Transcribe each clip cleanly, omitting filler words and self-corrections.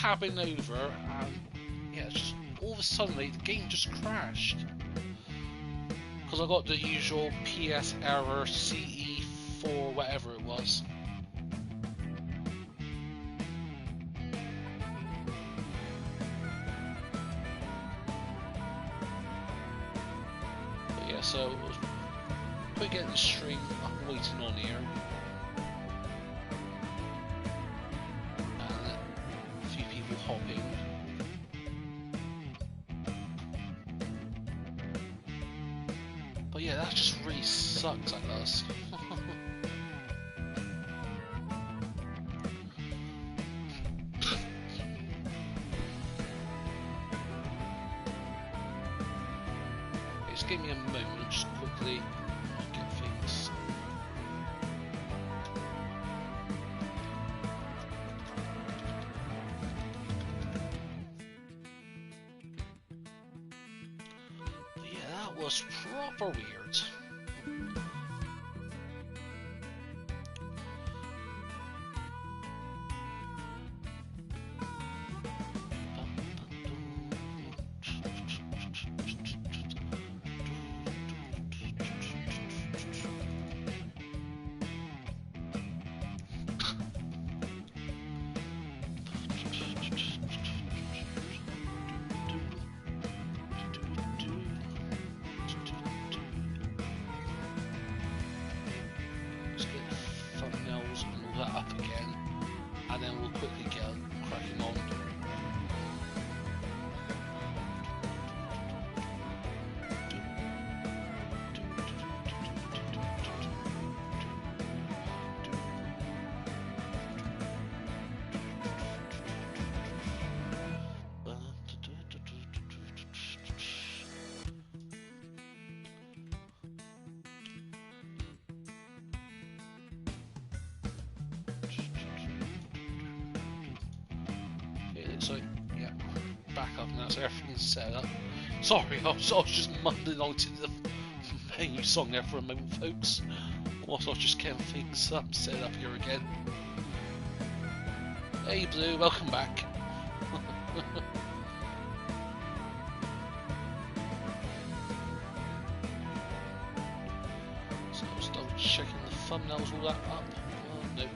tabbing over, and yeah, it's just all of a sudden the game just crashed. Because I got the usual PS error CE4 whatever it was. But yeah, so it was quick getting the stream I'm waiting on here. And a few people hopping. But yeah, that just really sucks, that does. Just give me a moment, just quickly get things. But yeah, that was proper weird. So yeah, back up and that's everything's set up. Sorry, I was just mumbling on to the menu song there for a moment, folks. Whilst I was just getting things set up here again. Hey Blue, welcome back. So I was double checking the thumbnails, all that up. Nope.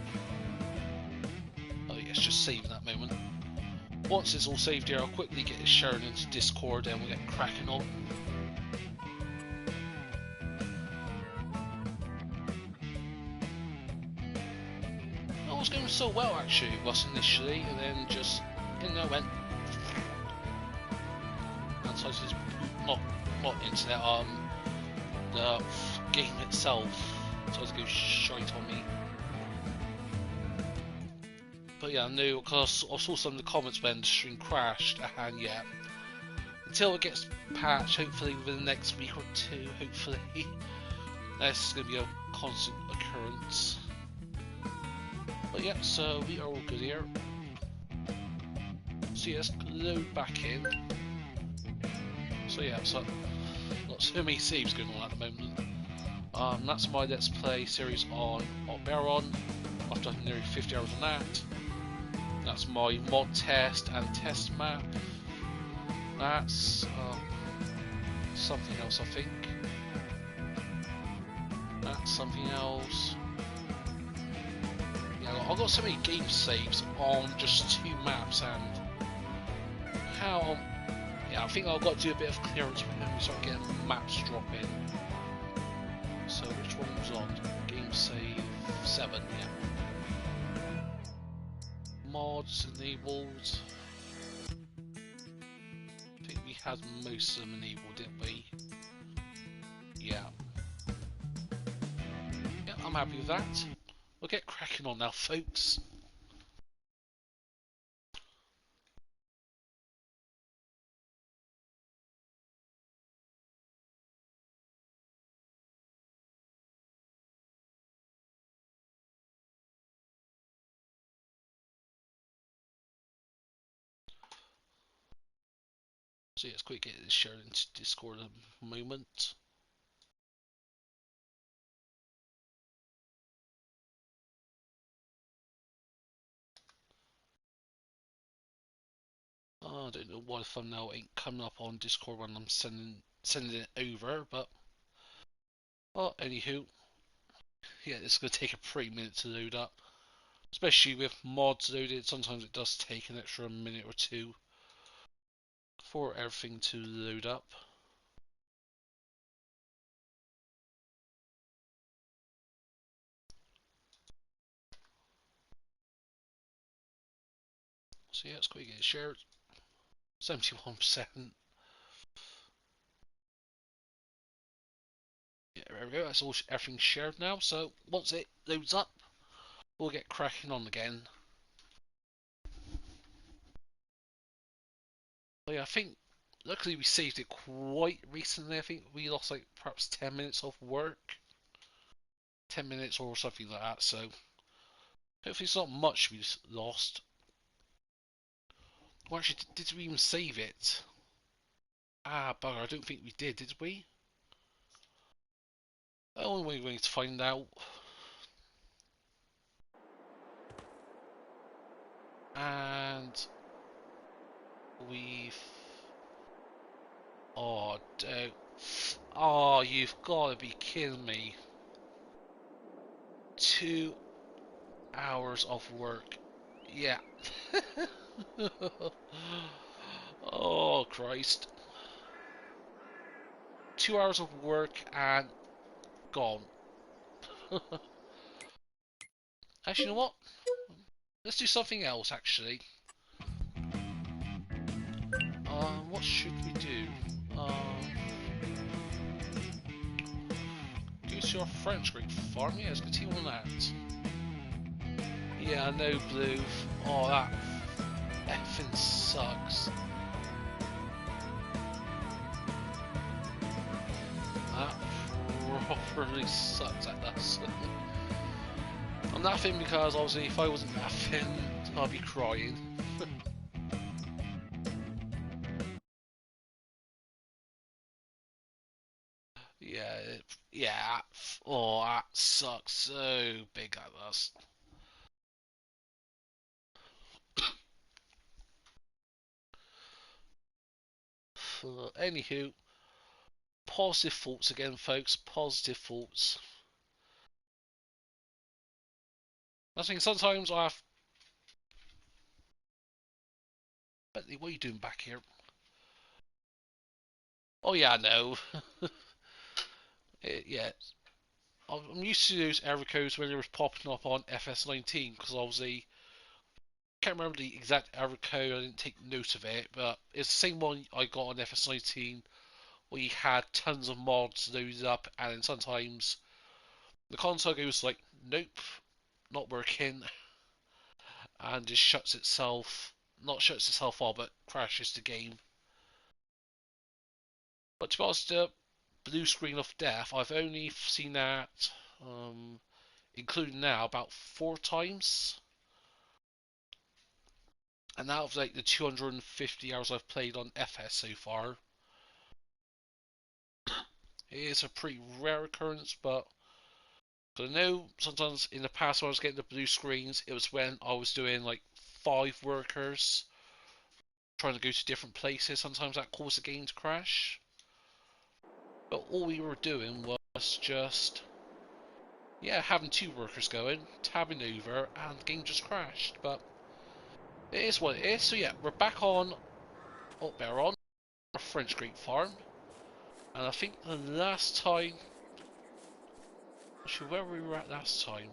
Oh yes, just saving that moment. Once it's all saved here, I'll quickly get it shared into Discord and we'll get cracking on. It was going so well actually, it was initially, and then just, in there went. And so it's not internet, the game itself, so it's going shite on me. But yeah, I knew, because I saw some of the comments when the stream crashed, and yeah, until it gets patched, hopefully within the next week or two, hopefully, this is going to be a constant occurrence. But yeah, so we are all good here. So yeah, let's load back in. So yeah, so not so many saves going on at the moment. That's my Let's Play series on Baron. I've done nearly 50 hours on that. That's my mod test and test map. That's something else, I think. That's something else. Yeah, I've got so many game saves on just 2 maps, and how? Yeah, I think I've got to do a bit of clearance with them so I can get maps drop in. So which one was on? Game save 7, yeah. Mods enabled. I think we had most of them enabled, didn't we? Yeah. Yeah, I'm happy with that. We'll get cracking on now, folks. So yeah, let's quick get this shared into Discord a moment. I don't know why the thumbnail ain't coming up on Discord when I'm sending it over, but well, anywho, yeah, it's gonna take a pretty minute to load up, especially with mods loaded. Sometimes it does take an extra minute or two for everything to load up. So yeah, let's quickly get it shared. 71%. Yeah, there we go. That's all everything shared now. So once it loads up, we'll get cracking on again. But yeah, I think luckily we saved it quite recently. I think we lost like perhaps 10 minutes of work, 10 minutes or something like that. So hopefully it's not much we lost. Well, actually, did we even save it? Ah, bugger, I don't think we did we? The only way we need to find out. And we've... Oh, don't... Oh, you've got to be kidding me. 2 hours of work. Yeah. Oh, Christ. 2 hours of work and gone. Actually, you know what? Let's do something else, actually. What should we do? Go to our French grape farm. Yeah, let's continue on that. Yeah, no blue. Oh, that effing sucks. That properly sucks at us. I'm laughing because obviously if I wasn't laughing, I'd be crying. Yeah, yeah. Oh, that sucks so big at us. Anywho, positive thoughts again, folks. Positive thoughts. I think sometimes I have. Bentley, what are you doing back here? Oh yeah, I know. Yeah, I'm used to those error codes when they were popping up on FS19 because obviously can't remember the exact error code. I didn't take note of it, but it's the same one I got on FS19 where you had tons of mods loaded up, and then sometimes the console goes like, nope, not working, and just shuts itself, not shuts itself off, but crashes the game. But to be honest, the blue screen of death, I've only seen that, including now, about 4 times. And out of like the 250 hours I've played on FS so far, it is a pretty rare occurrence, but I know sometimes in the past when I was getting the blue screens, it was when I was doing like 5 workers trying to go to different places. Sometimes that caused the game to crash. But all we were doing was just, yeah, having 2 workers going, tabbing over, and the game just crashed. But it is what it is. So yeah, we're back on, oh, we're on our French grape farm. And I think the last time, actually where we were at last time,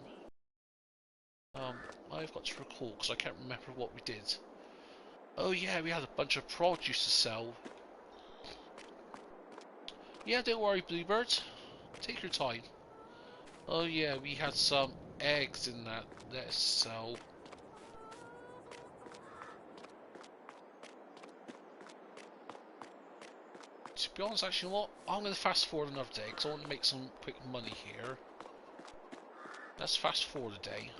I've got to recall because I can't remember what we did. Oh yeah, we had a bunch of produce to sell. Yeah, don't worry, Bluebird. Take your time. Oh yeah, we had some eggs in that. Let's sell. To be honest, actually, you know what? I'm going to fast forward another day because I want to make some quick money here. Let's fast forward a day.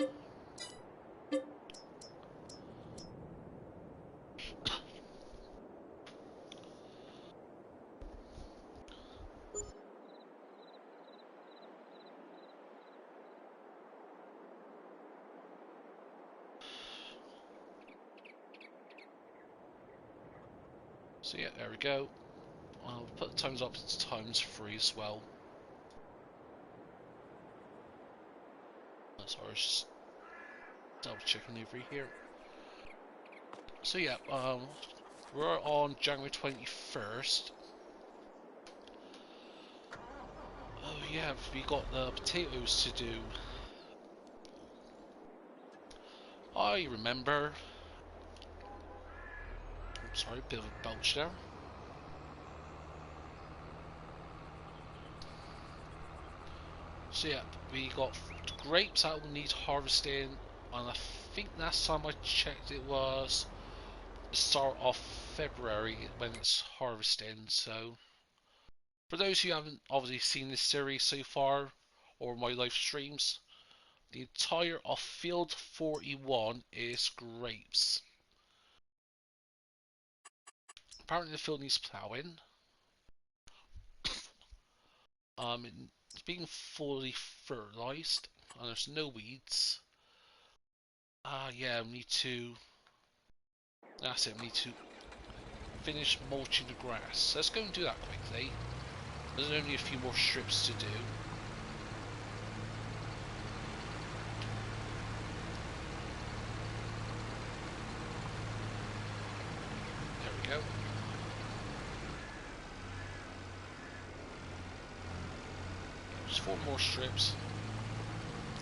So yeah, there we go. I'll put the times up to ×3 as well. Sorry, just double checking over here. So yeah, we're on January 21st. Oh yeah, we got the potatoes to do. I remember. I'm sorry, bit of a belch there. So yeah, we got grapes that will need harvesting, and I think last time I checked it was the start of February when it's harvesting. So for those who haven't obviously seen this series so far, or my live streams, the entire of Field 41 is grapes. Apparently the field needs ploughing. It's being fully fertilized, and there's no weeds. Yeah, we need to. That's it. We need to finish mulching the grass. Let's go and do that quickly. There's only a few more strips to do. There we go. Just 4 more strips.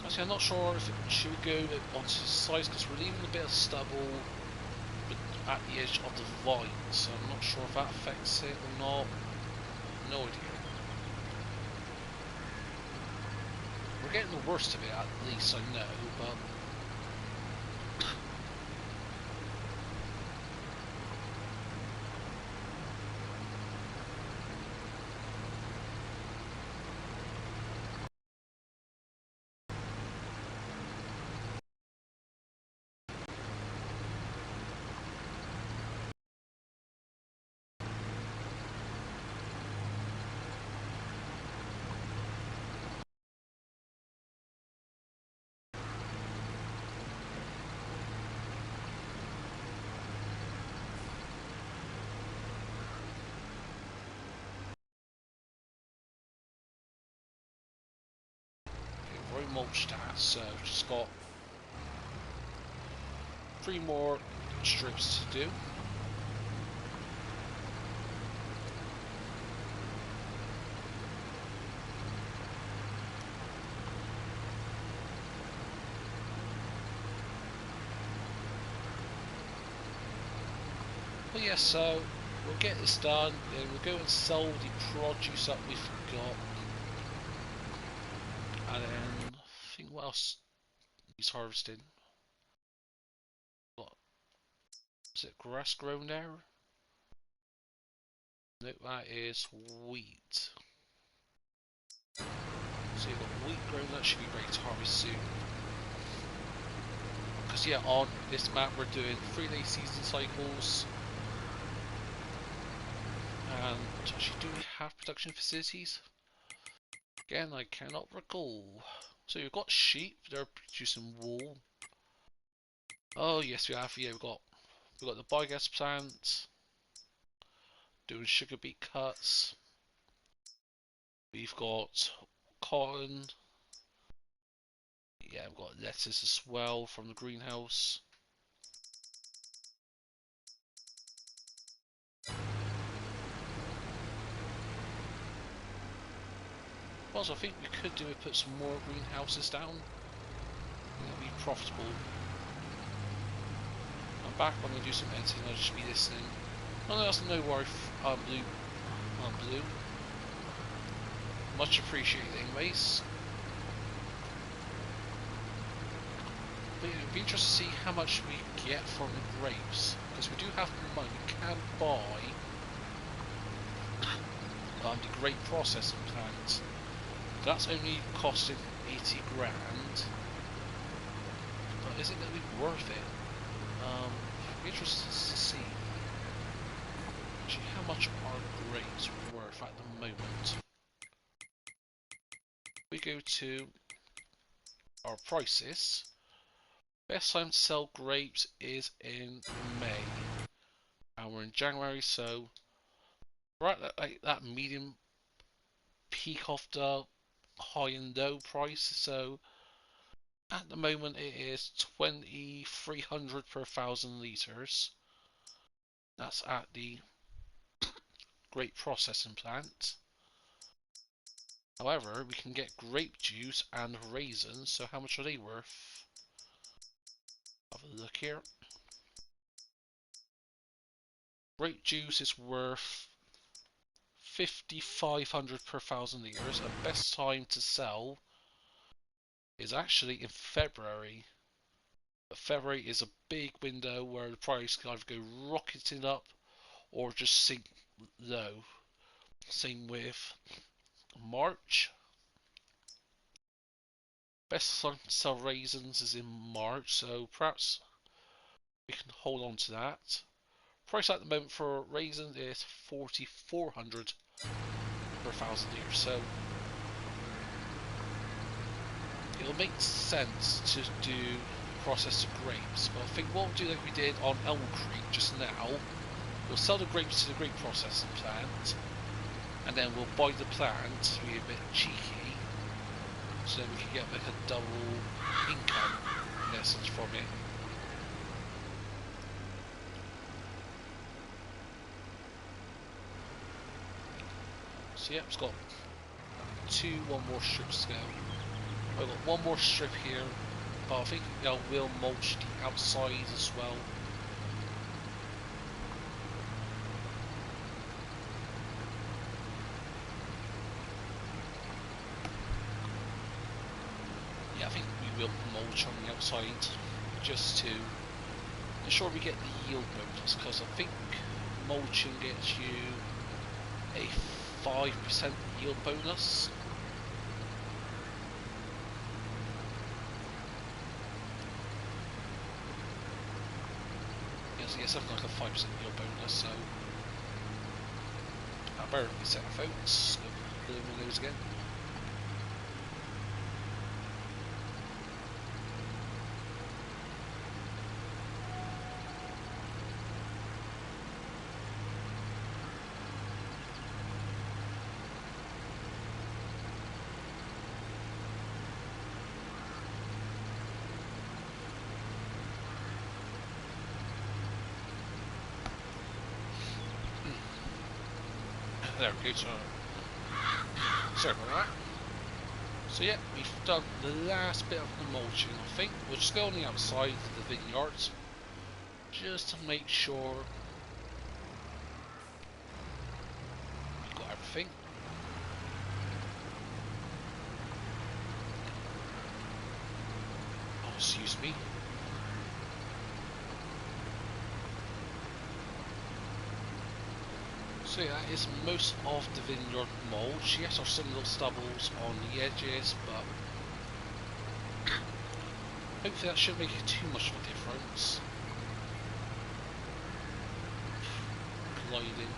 Actually, I'm not sure if it should go onto the sides because we're leaving a bit of stubble at the edge of the vine, so I'm not sure if that affects it or not. No idea. We're getting the worst of it, at least I know, but we've already mulched that, so we've just got 3 more strips to do. But yeah, so we'll get this done, then we'll go and sell the produce that we've got. And then, I think what else he's harvesting? What? Is it grass grown there? No, that is wheat. So you've got wheat grown, that should be ready to harvest soon. Because yeah, on this map we're doing 3-day season cycles. And actually, do we have production facilities? Again, I cannot recall. So you've got sheep, they're producing wool. Oh yes, we have. Yeah, we've got the biogas plant doing sugar beet cuts. We've got cotton. Yeah, we've got lettuce as well from the greenhouse. Also, I think we could do is put some more greenhouses down. That'll be profitable. I'm back when I do some editing. I'll just be listening. Oh, that's no worry. Blue. Much appreciated, anyways. But it would be interesting to see how much we get from the grapes, because we do have the money. We can buy the grape processing plant. That's only costing 80 grand. But is it going to be worth it? Be interested to see actually how much are grapes worth at the moment. We go to our prices. Best time to sell grapes is in May. And we're in January, so we're at that medium peak of the high and low price. So at the moment it is 2,300 per 1,000 litres. That's at the grape processing plant. However, we can get grape juice and raisins, so how much are they worth? Have a look here. Grape juice is worth 5,500 per 1,000 litres, and best time to sell is actually in February. But February is a big window where the price can either go rocketing up or just sink low. Same with March. Best time to sell raisins is in March, so perhaps we can hold on to that. Price at the moment for raisins is 4,400 per 1,000 litres, so it'll make sense to do processed grapes. But I think what we'll do like we did on Elm Creek just now, we'll sell the grapes to the grape processing plant, and then we'll buy the plant to be a bit cheeky, so then we can get like a double income in essence from it. So yeah, it's got one more strips to go. I've got one more strip here, but I think I will mulch the outside as well. Yeah, I think we will mulch on the outside just to ensure we get the yield bonus, because I think mulching gets you a 5% yield bonus. Yes, yeah, something like a 5% yield bonus, so I better be set folks. There one goes again. There we go, sorry about that. So yeah, we've done the last bit of the mulching, I think. We'll just go on the outside of the vineyard, just to make sure we've got everything. Oh, excuse me. So yeah, that is most of the vineyard mulch. Yes, there's some little stubbles on the edges, but hopefully that shouldn't make too much of a difference. Colliding.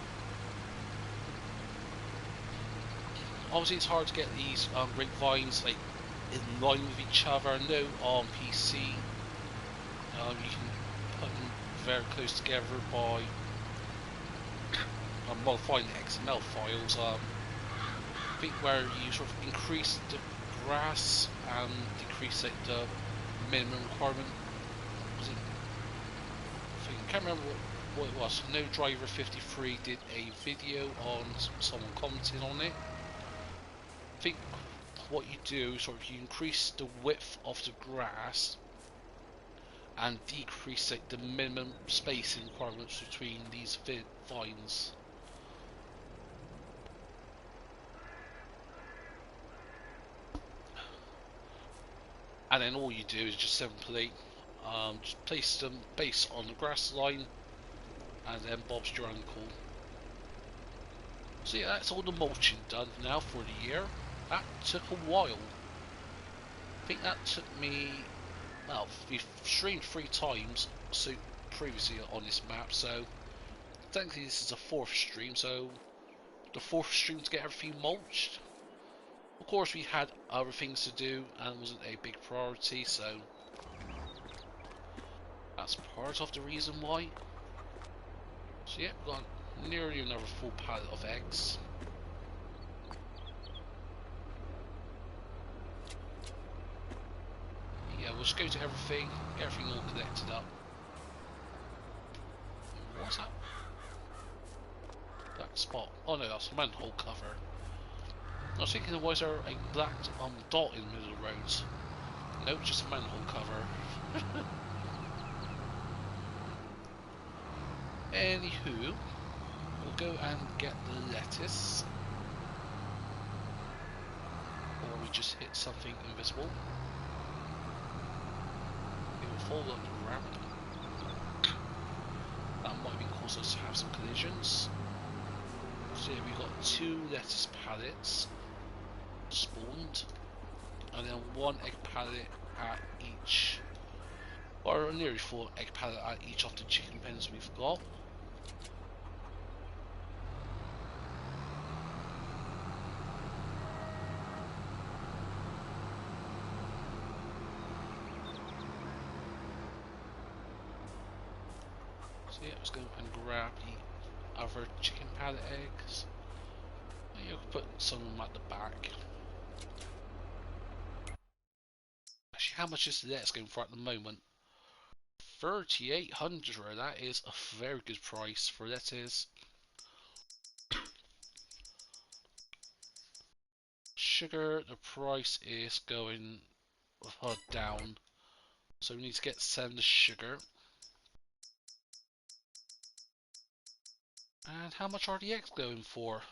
Obviously it's hard to get these grapevines like in line with each other. I know on PC you can put them very close together by modifying the XML files. I think where you sort of increase the grass and decrease like the minimum requirement. Was it? I can't remember what it was. No Driver 53 did a video on someone commenting on it. I think what you do is sort of you increase the width of the grass and decrease like the minimum spacing requirements between these vines. And then all you do is just simply just place them based on the grass line, and then Bob's your uncle. So yeah, that's all the mulching done now for the year. That took a while. I think that took me, well, we've streamed 3 times so previously on this map, so technically this is a 4th stream, so the 4th stream to get everything mulched. Of course we had other things to do and it wasn't a big priority, so that's part of the reason why. So yeah, we've got nearly another full pallet of eggs. Yeah, we'll just go to everything, get everything all connected up. What's that? Black spot. Oh no, that's a manhole cover. I was thinking, why is there a black dot in the middle of the roads? Nope, just a manhole cover. Anywho, we'll go and get the lettuce. Or we just hit something invisible. It will fall up the ramp. That might be cause us to have some collisions. So yeah, we've got 2 lettuce pallets spawned, and then 1 egg pallet at each, or nearly 4 egg pallet at each of the chicken pens we've got. So yeah, let's go and grab the other chicken pallet eggs. You can put some of them at the back. Actually, how much is lettuce going for at the moment? 3,800. That is a very good price for lettuce. Sugar, the price is going down, so we need to get some the sugar. And how much are the eggs going for?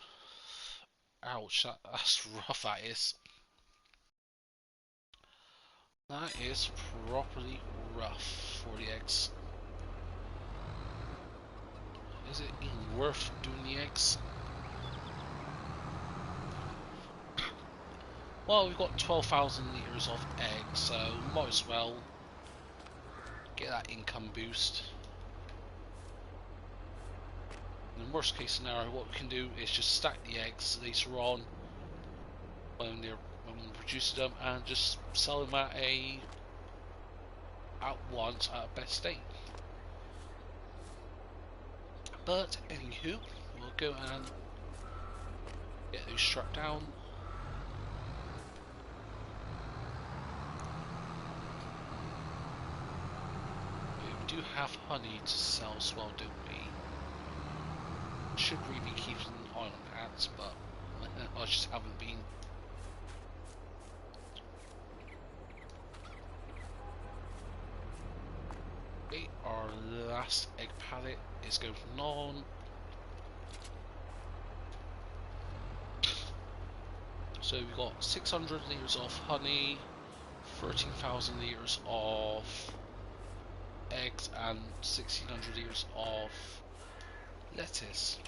Ouch, that's rough, that is. That is properly rough for the eggs. Is it even worth doing the eggs? Well, we've got 12,000 litres of eggs, so might as well get that income boost. In the worst case scenario, what we can do is just stack the eggs later on when we produce them, and just sell them at once at a best state. But anywho, we'll go and get those strapped down. We do have honey to sell as well, don't we? Should really be keeping an eye on that, but I just haven't been. Okay, our last egg pallet is going on. So we've got 600 litres of honey, 13,000 litres of eggs, and 1,600 litres of lettuce.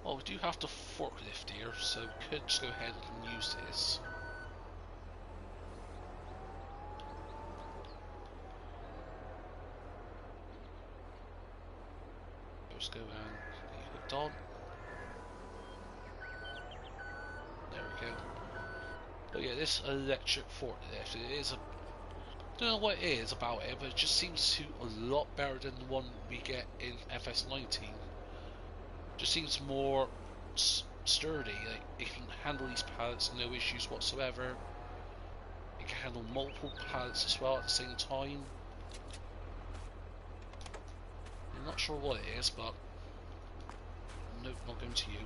Well, we do have the forklift here, so we could just go ahead and use this. Let's go and get hooked on. There we go. But yeah, this electric forklift, it is a... I don't know what it is about it, but it just seems to a lot better than the one we get in FS19. Just seems more sturdy. Like, it can handle these pallets, no issues whatsoever. It can handle multiple pallets as well at the same time. I'm not sure what it is, but nope, not going to you.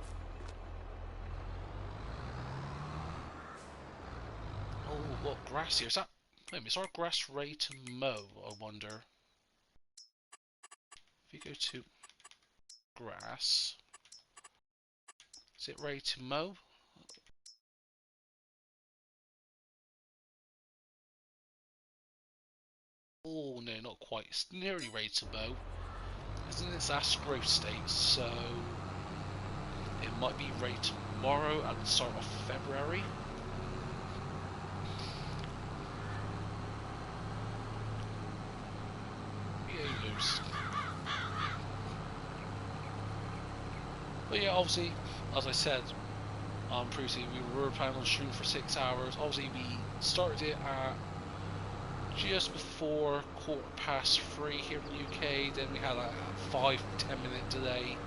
Oh, what grass here? Is that? Wait, is our grass ready to mow? I wonder. If you go to grass, is it ready to mow? Oh no, not quite. It's nearly ready to mow. It's in its last growth state, so it might be ready tomorrow at the start of February. But yeah, obviously, as I said previously, we were planning on shooting for 6 hours. Obviously, we started it at just before 3:15 here in the UK. Then we had a 5-10 minute delay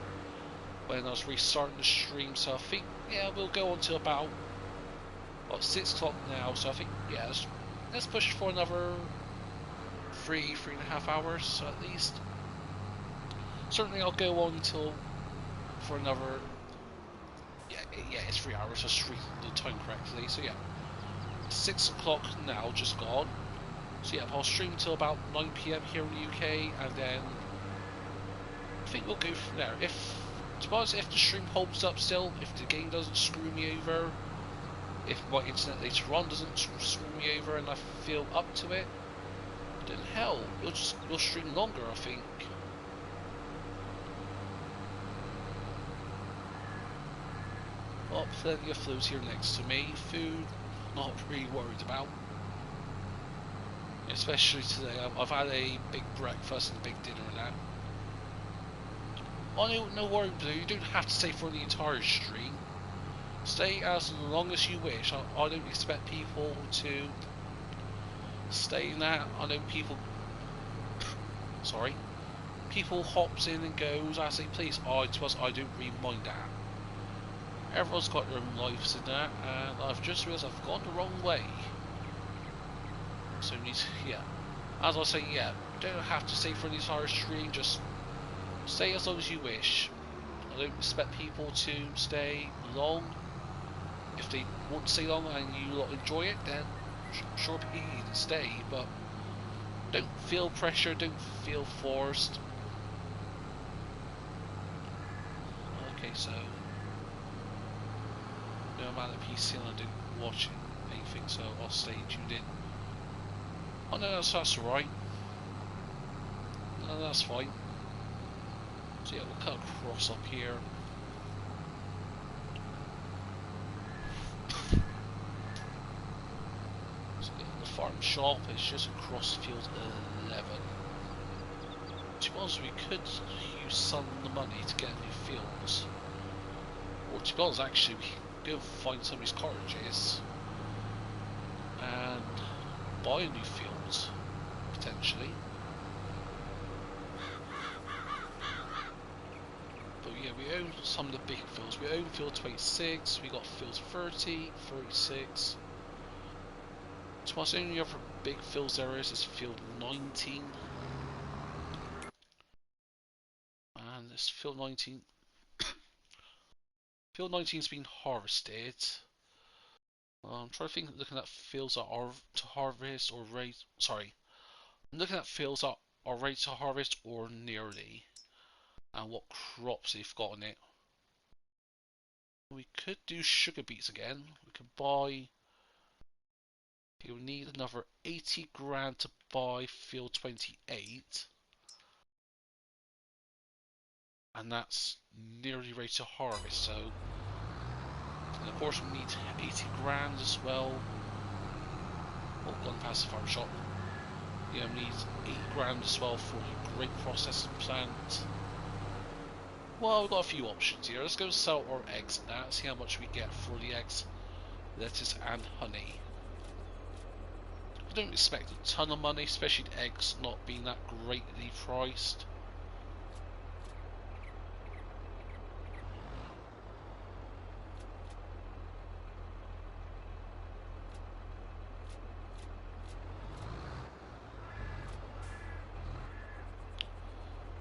when I was restarting the stream. So I think, yeah, we'll go on to about 6 o'clock now. So I think, yeah, let's push for another 3.5 hours at least. Certainly I'll go on until for another, yeah, it's 3 hours. Just read the time correctly. So yeah, 6 o'clock now, just gone. So yeah, I'll stream till about 9 PM here in the UK, and then I think we'll go from there. To be honest, if the stream holds up still, if the game doesn't screw me over, if my internet later on doesn't screw me over and I feel up to it, then hell, we'll stream longer, I think. Oh, plenty of flows here next to me. Food, not really worried about. Especially today, I've had a big breakfast and a big dinner and that. Oh no worry, Blue, you don't have to stay for the entire stream. Stay as long as you wish. I don't expect people to stay in that. I know sorry, people hops in and goes as they please. I don't really mind that. Everyone's got their own lives in that, and I've just realised I've gone the wrong way. So yeah, as I was saying, yeah, you don't have to stay for the entire stream, just stay as long as you wish. I don't expect people to stay long. If they want to stay long and you lot enjoy it, then sure be to stay, but don't feel pressure, don't feel forced. Okay, so no, I'm at the PC and I didn't watch anything, so I'll stay tuned in. Oh no, that's alright. No, that's fine. So yeah, we'll cut across up here. So yeah, the farm shop is just across field 11. To be honest, we could use some of the money to get new fields. Or to be honest, actually, we can go find some of these cottages and buy new fields, potentially. But yeah, we own some of the big fields. We own field 26, we got field 30, 36. So the only other big fields there is field 19. And this field 19, field 19's been harvested. I'm trying to think, looking at fields that are to harvest or ready. Sorry, I'm looking at fields that are ready to harvest or nearly, and what crops they've got on it. We could do sugar beets again. We could buy. You'll need another 80 grand to buy field 28, and that's nearly ready to harvest. So, and of course, we need 80 grand as well. Oh, gone past the farm shop. Yeah, we need 8 grand as well for the grape processing plant. Well, we've got a few options here. Let's go sell our eggs now, see how much we get for the eggs, lettuce, and honey. I don't expect a ton of money, especially the eggs not being that greatly priced.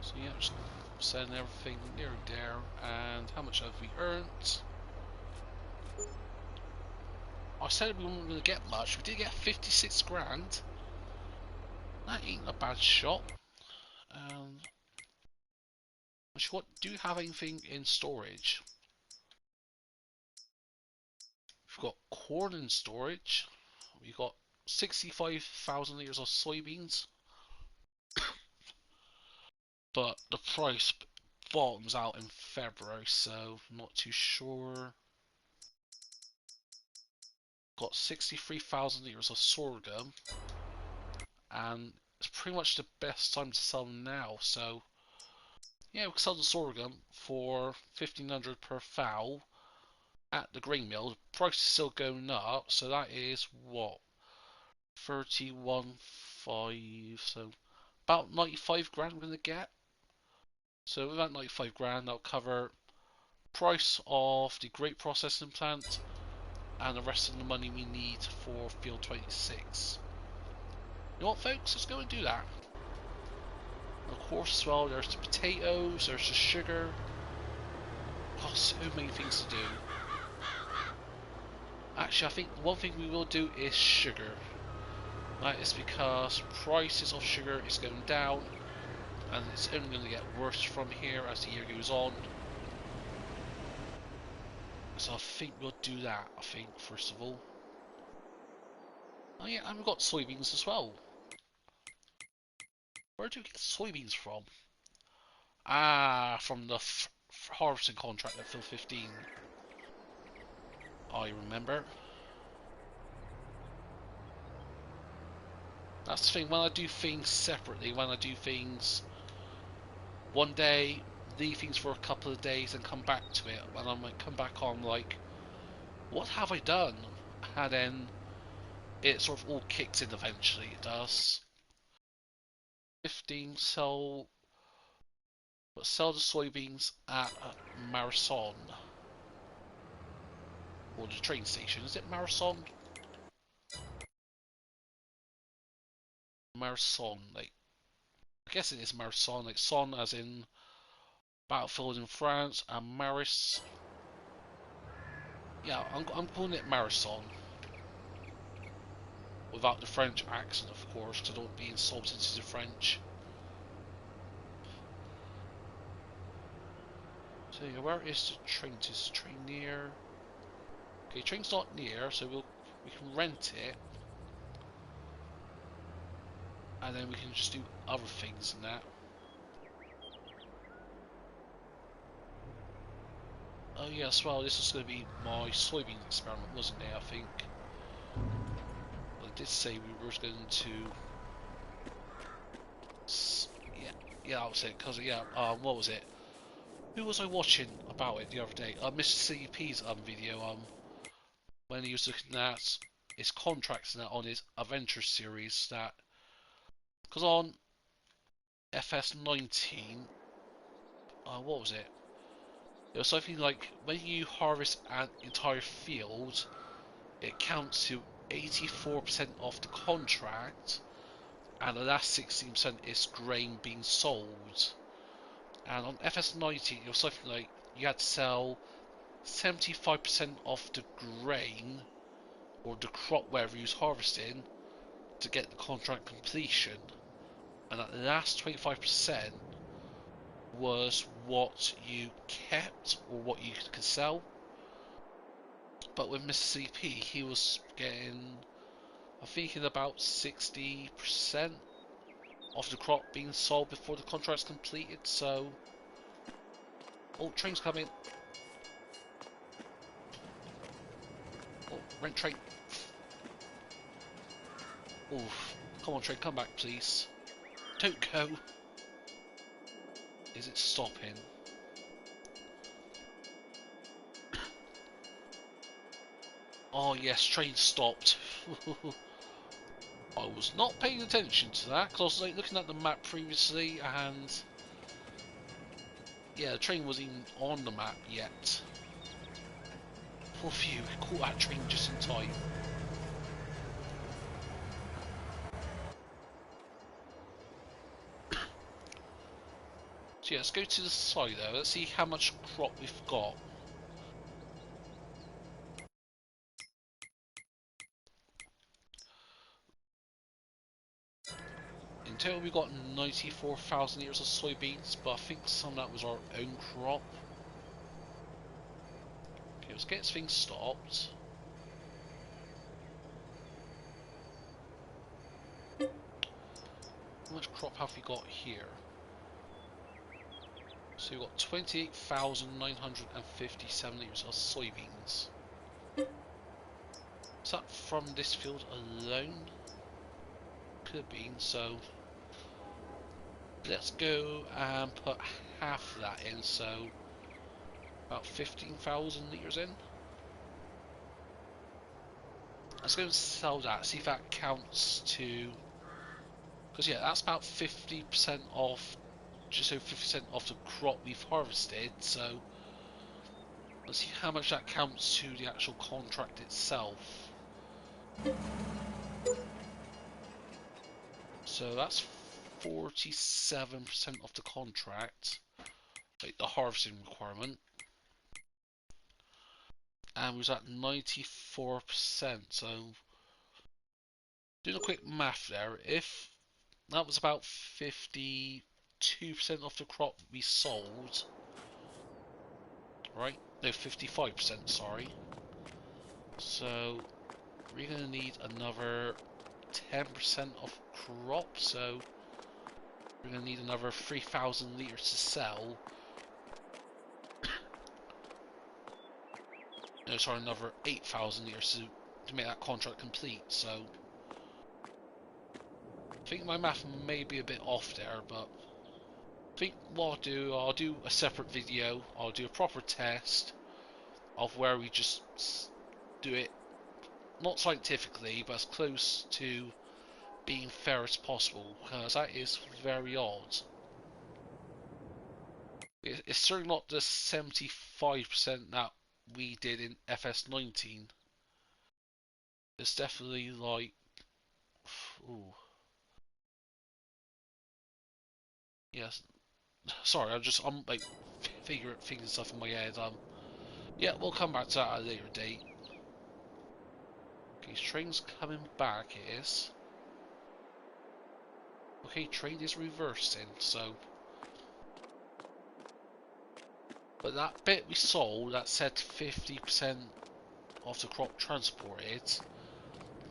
So yeah, just selling everything near there. And how much have we earned? I said we weren't going to get much. We did get 56 grand. That ain't a bad shot. What do you have anything in storage? We've got corn in storage. We've got 65,000 litres of soybeans. But the price bottoms out in February, so I'm not too sure. Got 63,000 litres of sorghum, and it's pretty much the best time to sell now. So yeah, we can sell the sorghum for 1,500 per fowl at the grain mill. The price is still going up, so that is what, 31 5, so about 95 grand we're going to get. So with that 95 grand, that'll cover price of the grape processing plant and the rest of the money we need for field 26. You know what, folks? Let's go and do that. And of course, as well, there's the potatoes, there's the sugar. Oh, so many things to do. Actually, I think the one thing we will do is sugar. That is because prices of sugar is going down, and it's only going to get worse from here as the year goes on. So I think we'll do that, I think, first of all. Oh yeah, and we've got soybeans as well. Where do we get soybeans from? Ah, from the harvesting contract at Phil 15. I remember. That's the thing, when I do things separately, when I do things one day, leave things for a couple of days and come back to it, and I might come back on like, what have I done? And then it sort of all kicks in eventually, it does. 15, sell the soybeans at Marathon. Or the train station. Is it Marathon? Marathon, like, I guess it is Marathon, like son as in battlefield in France, and Maris. Yeah, I'm calling it Marathon. Without the French accent, of course, to don't be insulted to the French. So yeah, where is the train? Is the train near? Okay, train's not near, so we can rent it, and then we can just do other things in that. Oh yeah, as well, this was going to be my soybean experiment, wasn't it? I think. I did say we were going to. Yeah, that was it. Cause yeah, what was it? Who was I watching about it the other day? Mr. CP's video. When he was looking at his contracts and that on his adventure series, that because on FS19, what was it? It was something like when you harvest an entire field, it counts to 84% of the contract, and the last 16% is grain being sold. And on FS19, it was something like you had to sell 75% of the grain or the crop wherever you was harvesting to get the contract completion, and that last 25% was what you kept or what you could sell. But with Mr. CP, he was getting, I think, in about 60% of the crop being sold before the contract's completed. So, oh, train's coming. Oh, rent train. Oh, come on, train, come back, please. Don't go. Is it stopping? Oh yes, train stopped. I was not paying attention to that because I was like, looking at the map previously, and yeah, the train wasn't even on the map yet. Poor few, caught that train just in time. So yeah, let's go to the side there. Let's see how much crop we've got. In total, we got 94,000 acres of soybeans, but I think some of that was our own crop. Okay, let's get this thing stopped. How much crop have we got here? So we've got 28,957 acres of soybeans. Is that from this field alone? Could have been, so let's go and put half of that in, so about 15,000 litres in. Let's go and sell that, see if that counts to Because yeah, that's about 50% off, just over 50% off the crop we've harvested. So let's see how much that counts to the actual contract itself. So that's 47% of the contract, like the harvesting requirement, and we was at 94%. So doing a quick math there, if that was about 52% of the crop we sold, right? No, 55%, sorry. So we're going to need another 10% of crop, so we're going to need another 3,000 litres to sell. No, sorry, another 8,000 litres to make that contract complete, so I think my math may be a bit off there, but I think what I'll do a separate video. I'll do a proper test of where we just do it, not scientifically, but as close to being fair as possible, because that is very odd. It's certainly not the 75% that we did in FS19. It's definitely like, ooh, yes. Sorry, I'm like figuring stuff in my head. Yeah, we'll come back to that at a later date. Okay, train's coming back. It is. Okay, train is reversing. So, but that bit we sold that said 50% of the crop transported,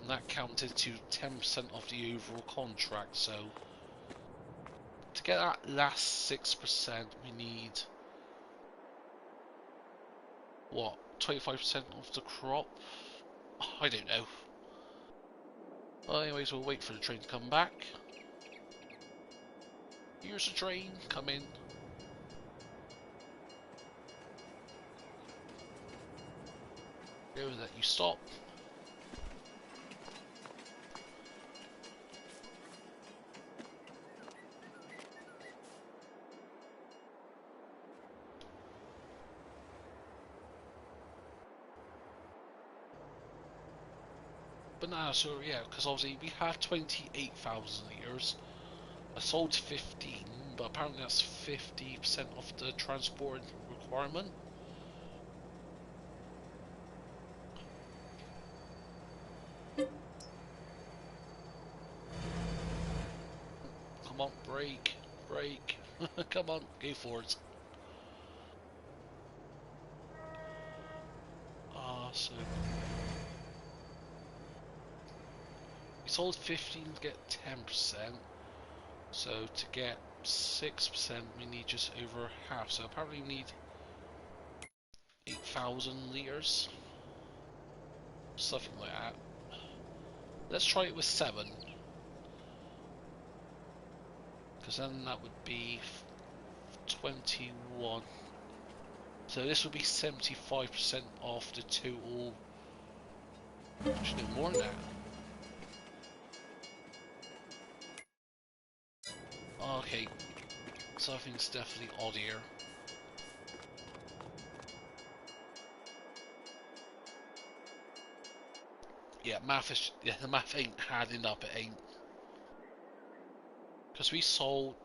and that counted to 10% of the overall contract. So, to get that last 6%, we need what? 25% of the crop? I don't know. Well, anyways, we'll wait for the train to come back. Here's the train, come in. Go let you stop. But now, so yeah, because obviously we had 28,000 litres. I sold 15, but apparently that's 50% of the transport requirement. Come on, brake, brake. Come on, go for it. So we sold 15 to get 10%. So to get 6%, we need just over half. So apparently we need 8,000 litres, something like that. Let's try it with 7, because then that would be 21. So this would be 75% off the total. Actually, no more than that. Okay, something's definitely odd here. Yeah, the math ain't adding up. It ain't, because we sold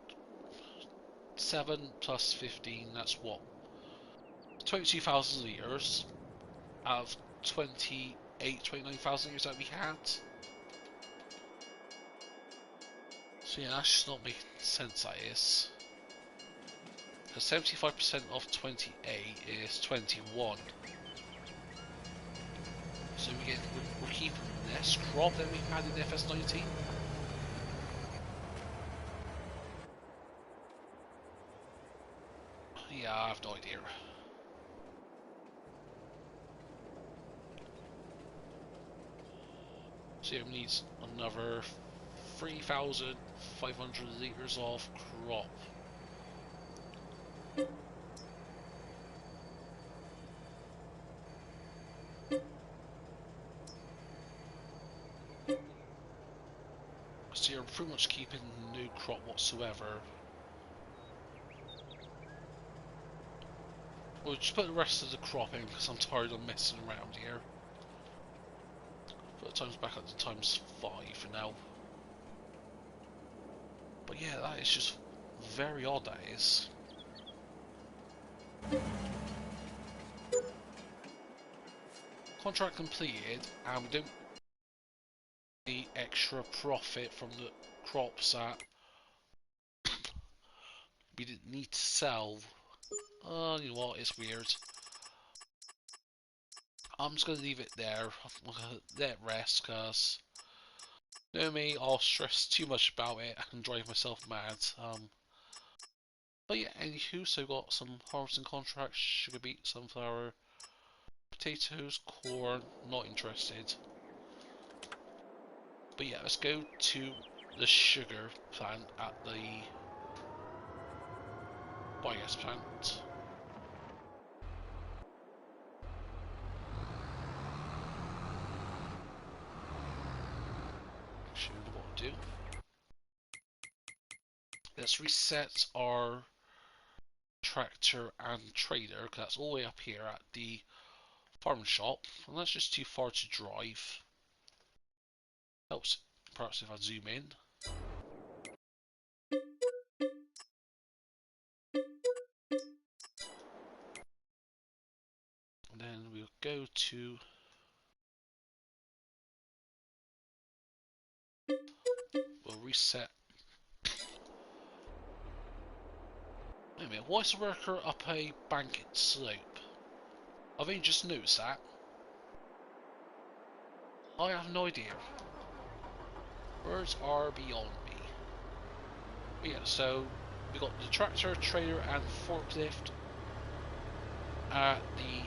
7 plus 15. That's what, 22,000 litres out of 29,000 litres that we had. So yeah, that's just not making sense, that is. Because 75% of 28 is 21. So we're keeping less crop than we had in FS19. Yeah, I have no idea. So it needs another 3,500 litres of crop. So So you're pretty much keeping no crop whatsoever. We'll just put the rest of the crop in because I'm tired of messing around here. Put the times back up to ×5 for now. But yeah, that is just very odd, that is. Contract completed, and we don't the extra profit from the crops that we didn't need to sell. Oh, you know what, it's weird. I'm just going to leave it there. I'm going to let it rest, because you know me, I'll stress too much about it. I can drive myself mad. But yeah, anywho, so got some harvesting contracts, sugar beet, sunflower, potatoes, corn, not interested. But yeah, let's go to the sugar plant at the biogas plant. Show you what to do. Let's reset our tractor and trailer, because that's all the way up here at the farm shop, and that's just too far to drive. Helps perhaps if I zoom in. And then we'll go to we'll reset. Wait a minute, why is the worker up a banked slope? I've only just noticed that. I have no idea. Birds are beyond me. But yeah, so we got the tractor, trailer, and forklift at the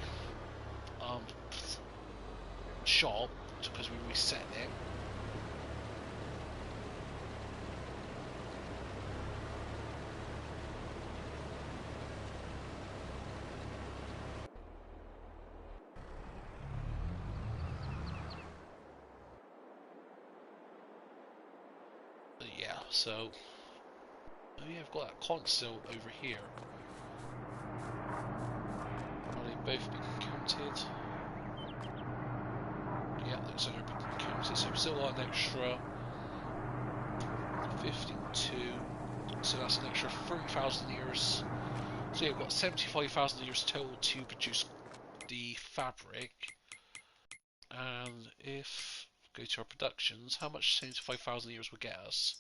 shop because we reset it. But yeah, so oh yeah, I've got that console over here. Are they both being counted? Yeah, looks like they're being counted. So we've still got an extra 52. So that's an extra 30,000 years. So yeah, we've got 75,000 years total to produce the fabric. And if we go to our productions, how much 75,000 years will get us?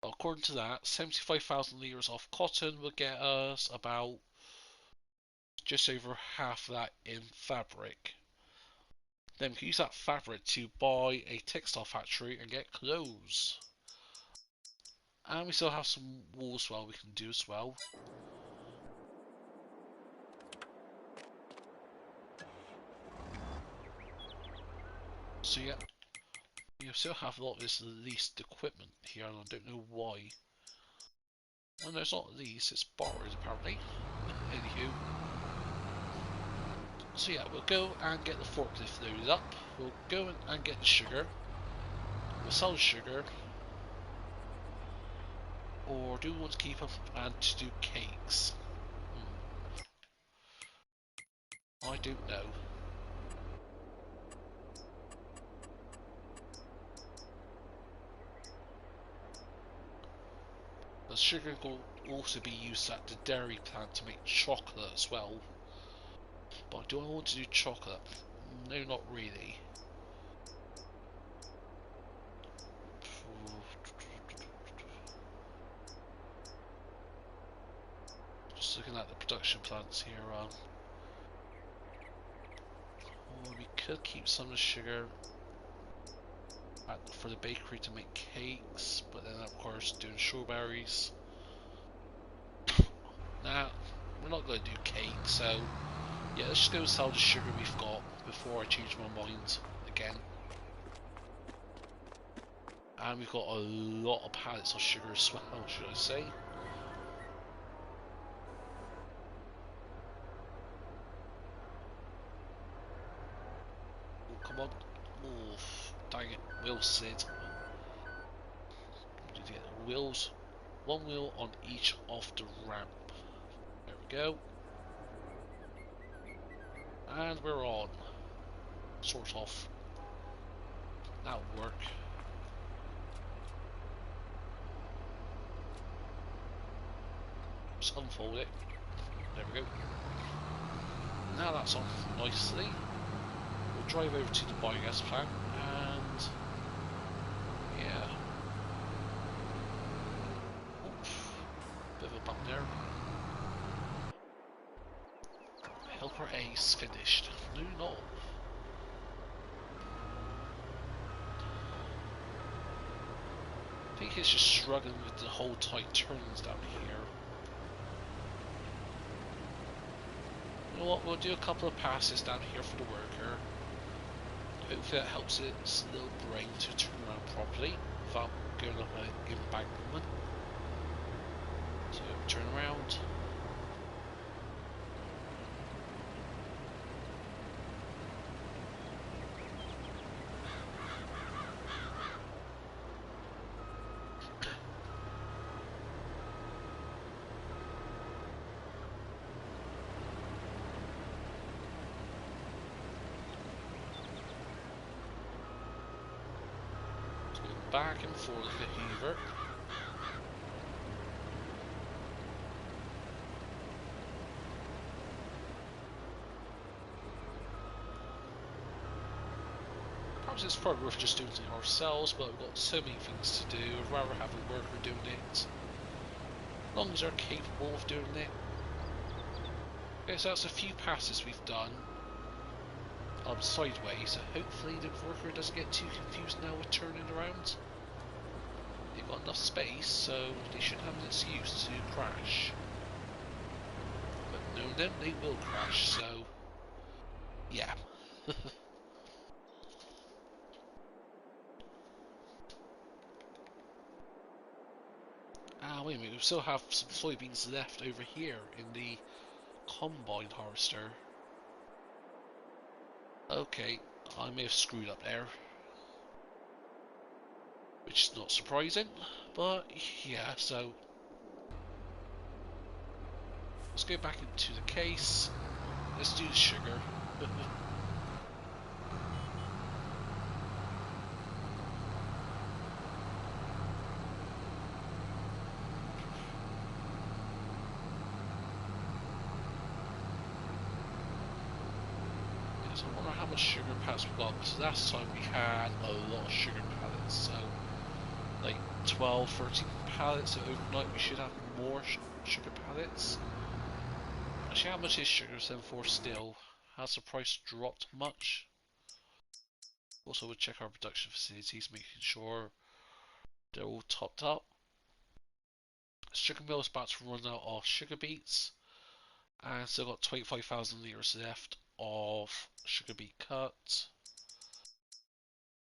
Well, according to that, 75,000 litres of cotton will get us about just over half that in fabric. Then we can use that fabric to buy a textile factory and get clothes. And we still have some wool as well we can do as well. So yeah, we still have a lot of this leased equipment here, and I don't know why. And no, it's not leased, it's borrowed apparently. Anywho. So yeah, we'll go and get the forklift loaded up. We'll go and get the sugar. We'll sell the sugar. Or do we want to keep them and to do cakes? I don't know. The sugar will also be used at the dairy plant to make chocolate as well. But do I want to do chocolate? No, not really. Just looking at the production plants here. We could keep some of the sugar for the bakery to make cakes, but then of course doing strawberries. Nah, we're not going to do cakes, so yeah, let's just go sell the sugar we've got before I change my mind again. And we've got a lot of pallets of sugar as well, should I say. Oh, come on. Oh, dang it. wheel sit. Need to get the wheels, one wheel on each of the ramp. There we go. And we're on. Sort of. That'll work. Just unfold it. There we go. Now that's on nicely. We'll drive over to the biogas plant and yeah. Oof. Bit of a bump there. Helper Ace finished. Moving on. I think it's just struggling with the whole tight turns down here. You know what, we'll do a couple of passes down here for the worker. Hopefully that helps its little brain to turn around properly without going up an embankment. So turn around. Back and forth with the Hoover. Perhaps it's probably worth just doing it ourselves, but we've got so many things to do. I'd rather have a worker doing it, as long as they're capable of doing it. Okay, so that's a few passes we've done sideways, so hopefully the worker doesn't get too confused now with turning around. They've got enough space, so they shouldn't have an excuse to crash. But knowing them, they will crash, so yeah. Ah, wait a minute, we still have some soybeans left over here in the combine harvester. Okay, I may have screwed up there. Which is not surprising, but yeah, so let's go back into the case. Let's do the sugar. So I wonder how much sugar pallets we got, because last time we had a lot of sugar pallets, so like 12, 13 pallets, so overnight we should have more sugar pallets. Actually, how much is sugar 74 still? Has the price dropped much? Also, we'll check our production facilities, making sure they're all topped up. Sugar mill is about to run out of sugar beets, and still got 25,000 litres left of sugar beet cut.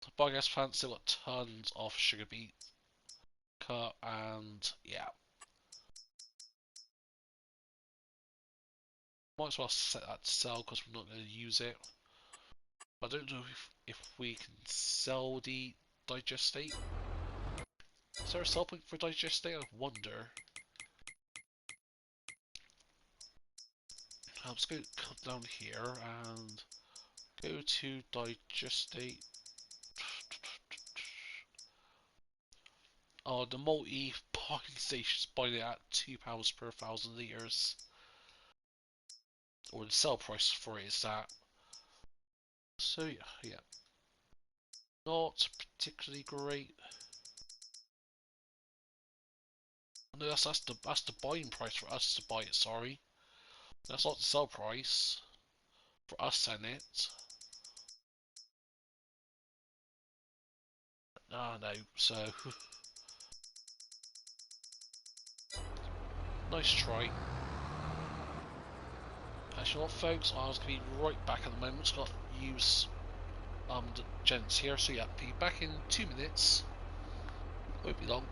The biogas plant still got tons of sugar beet cut, and yeah. Might as well set that to sell because we're not going to use it. I don't know if we can sell the digestate. Is there a sell point for digestate? I wonder. I'm just going to come down here and go to digestate. Oh, the multi-parking station's buying it at £2 per 1,000 litres. Or the sell price for it is that. So yeah. Not particularly great. No, that's the buying price for us to buy it, sorry. That's not the sell price for us selling it. Ah, no, so nice try. Actually, what, folks, I was going to be right back at the moment. Got to use the gents here, so yeah, be back in 2 minutes. Won't be long.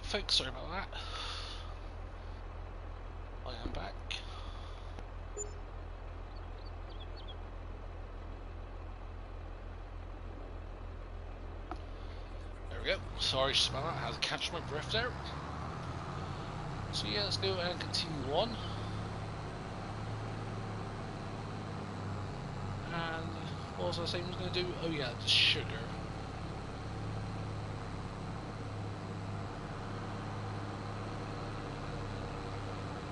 folks, sorry about that. I am back. There we go. Sorry about that, I had to catch my breath there. So yeah, let's go and continue on. And what was I saying I was going to do? Oh yeah, the sugar.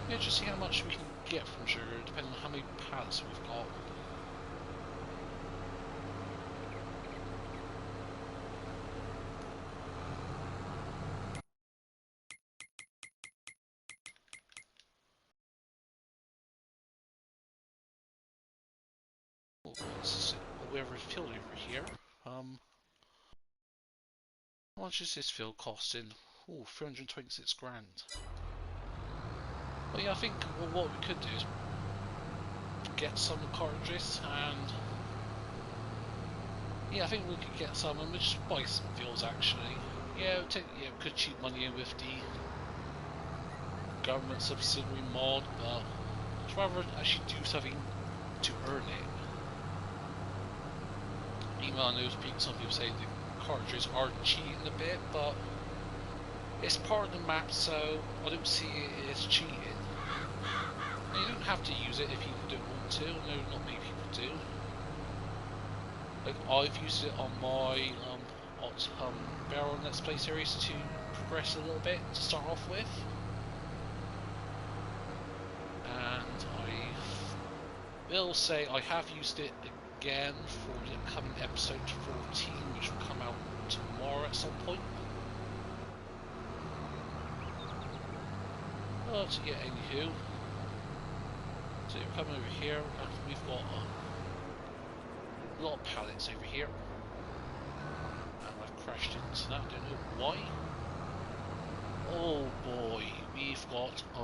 Yeah, just see how much we can get from sugar, depending on how many pallets we've got. Oh, we have a field over here. How much is this field costing? Oh, 326 grand. Well, yeah, I think what we could do is get some cartridges, and yeah, I think we could get some and just buy some fields actually. Yeah, we could cheat money in with the government subsidiary mod, but I'd rather actually do something to earn it. Even though I know some people say the cartridges are cheating a bit, but it's part of the map, so I don't see it as cheating. And you don't have to use it if you don't want to. I know not many people do. Like, I've used it on my Barrel Let's Play series to progress a little bit to start off with. And I will say I have used it again for the upcoming episode 14, which will come out tomorrow at some point. But yeah, anywho. So we're coming over here, and we've got a lot of pallets over here. And I've crashed into that, don't know why. Oh boy, we've got a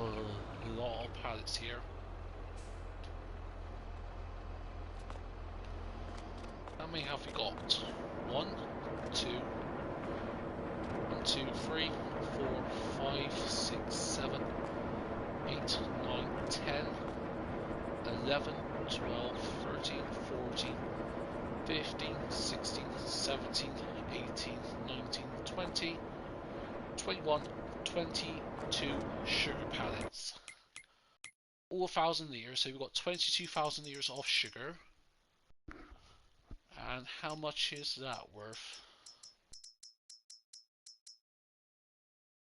lot of pallets here. How many have we got? 1, 2, 3, 4, 5, 6, 7, 8, 9, 10, 11, 12, 13, 14, 15, 16, 17, 18, 19, 20, 21, 22 sugar pallets. All 1,000 litres, so we've got 22,000 litres of sugar. And how much is that worth?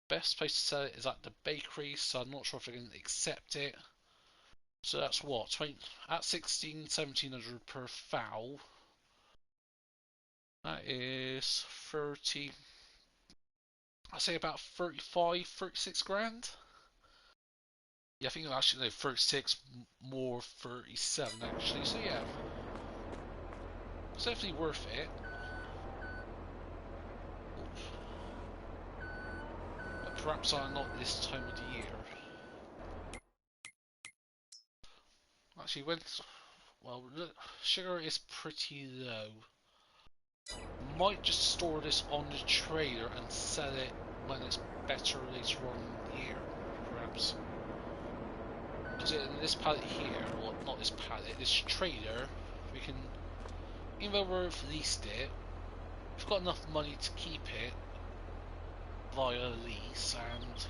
Best place to sell it is at the bakery, so I'm not sure if they're going to accept it. So that's what, 20, at 1700 per foul. That is 30, I'd say about 35, 36 grand. Yeah, I think actually no, 36, more 37 actually, so yeah. It's definitely worth it. But perhaps not this time of the year. Actually, well, sugar is pretty low. Might just store this on the trailer and sell it when it's better later on in the year, perhaps. Because in this pallet here, well, not this pallet, this trailer, we can, even though we've leased it, we've got enough money to keep it via lease, and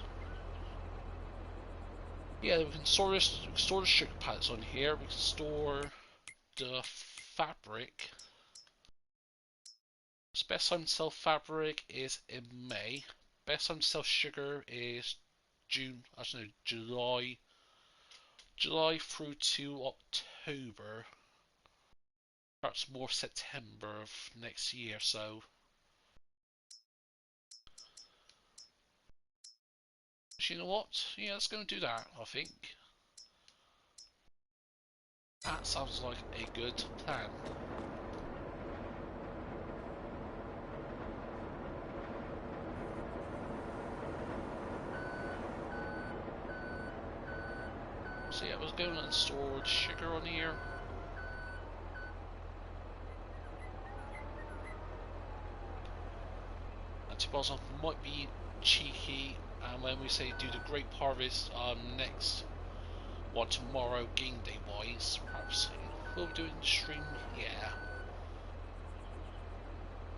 yeah, we can store the sugar pallets on here. We can store the fabric. So best time to sell fabric is in May. Best time to sell sugar is June. Actually, no, July through to October. Perhaps more September of next year. So, you know what? Yeah, let's go and do that. I think that sounds like a good plan. So yeah, I was going and stored sugar on here. And to be honest, I might be cheeky And when we say do the grape harvest next, well, tomorrow, game day wise, perhaps we'll be doing the stream. Yeah.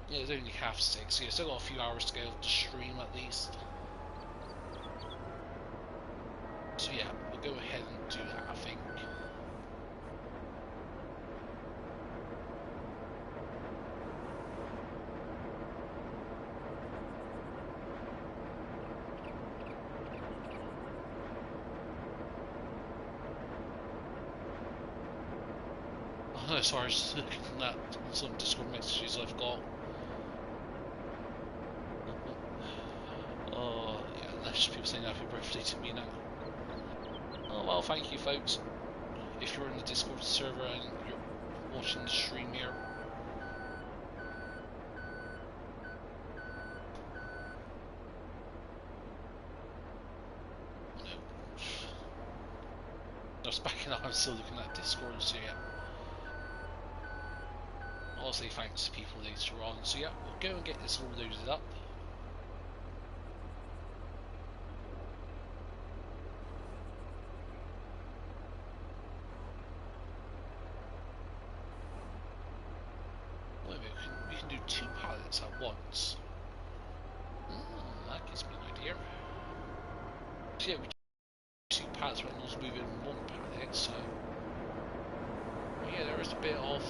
Yeah, it's only 6:30, so yeah, still got a few hours to go to stream at least. So yeah, we'll go ahead and do that, I think. Oh no, sorry, I was just looking at some Discord messages I've got. Oh yeah, that's just people saying happy birthday to me now. Oh well, thank you folks. If you're in the Discord server and you're watching the stream here. Oh no. I was backing up, I'm still looking at Discord, so yeah. I'll say thanks to people later on, so yeah, we'll go and get this all loaded up. Wait a minute, we can do 2 pallets at once. That gives me an idea. So yeah, we do 2 pallets when I was moving 1 pallet, so yeah, there is a bit of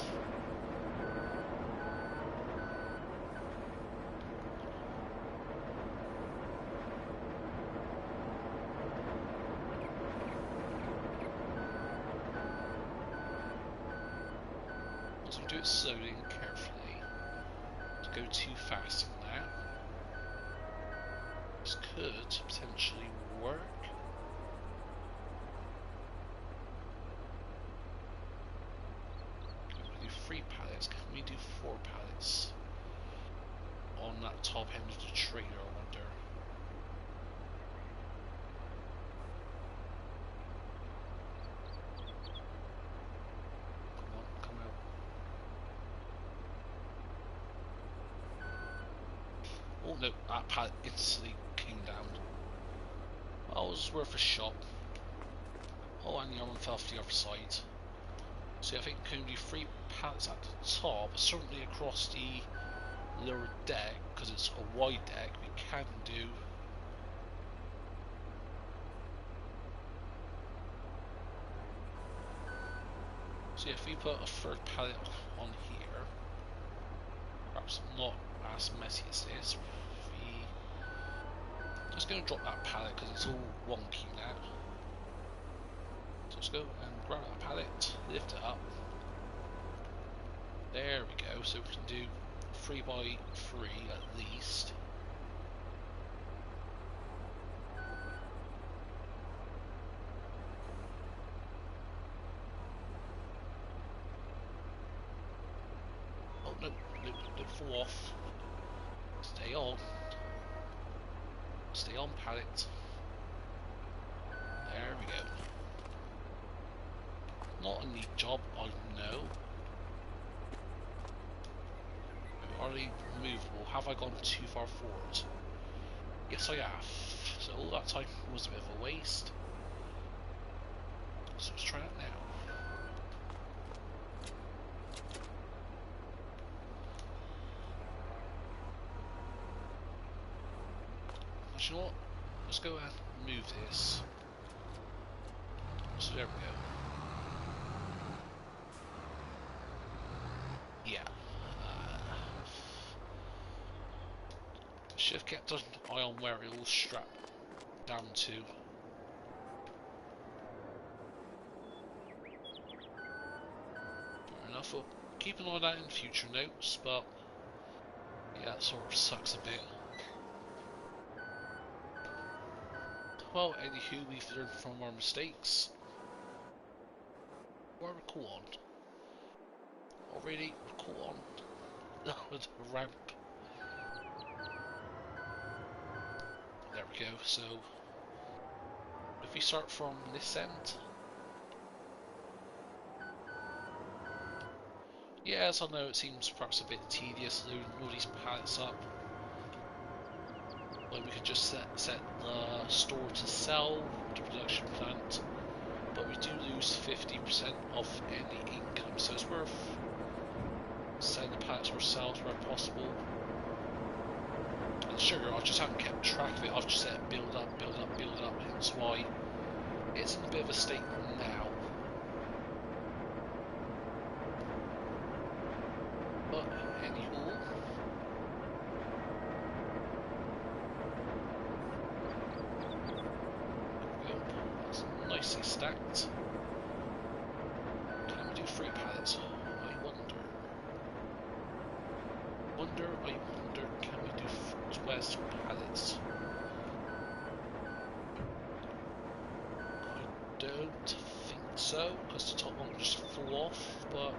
so do it slowly and carefully. Don't go too fast in that. This could potentially work. Can we do 3 pallets? Can we do 4 pallets on that top end of the trailer, I wonder? Come on, come out. Oh no, that pallet instantly came down. Oh, it was worth a shot. Oh, and the other one fell off the other side. So I think we can do 3 pallets at the top, certainly across the lower deck, because it's a wide deck, we can do. So if we put a 3rd pallet on here, perhaps not as messy as this, just going to drop that pallet because it's all wonky now. So let's go and grab that pallet, lift it up. There we go, so we can do 3 by 3 at least. Oh no, don't fall off. Stay on. Stay on, pallet. There we go. Not a neat job, I know. Are they movable? Have I gone too far forward? Yes, I have. So all that time was a bit of a waste. So let's try it now. Actually, you know what? Let's go and move this. So there we go. Yeah. Should have kept an eye on where it all strapped down to. Fair enough. We'll keep an eye on that in future notes, but yeah, it sort of sucks a bit. Well, anywho, we've learned from our mistakes. We're cool on. Already, we're cool on. The ramp. There we go. So, if we start from this end. Yes, I know it seems perhaps a bit tedious loading all these pallets up. Like we could just set the store to sell, the production plant, but we do lose 50% of any income, so it's worth selling the pallets ourselves where possible. And the sugar, I just haven't kept track of it. I've just let it build up, build up, build up, hence why it's in a bit of a state now. But anywho, there we go. That's nicely stacked. Can we do 3 pallets? I wonder. I wonder, can we do 12 pallets? I don't think so, because the top one will just fall off, but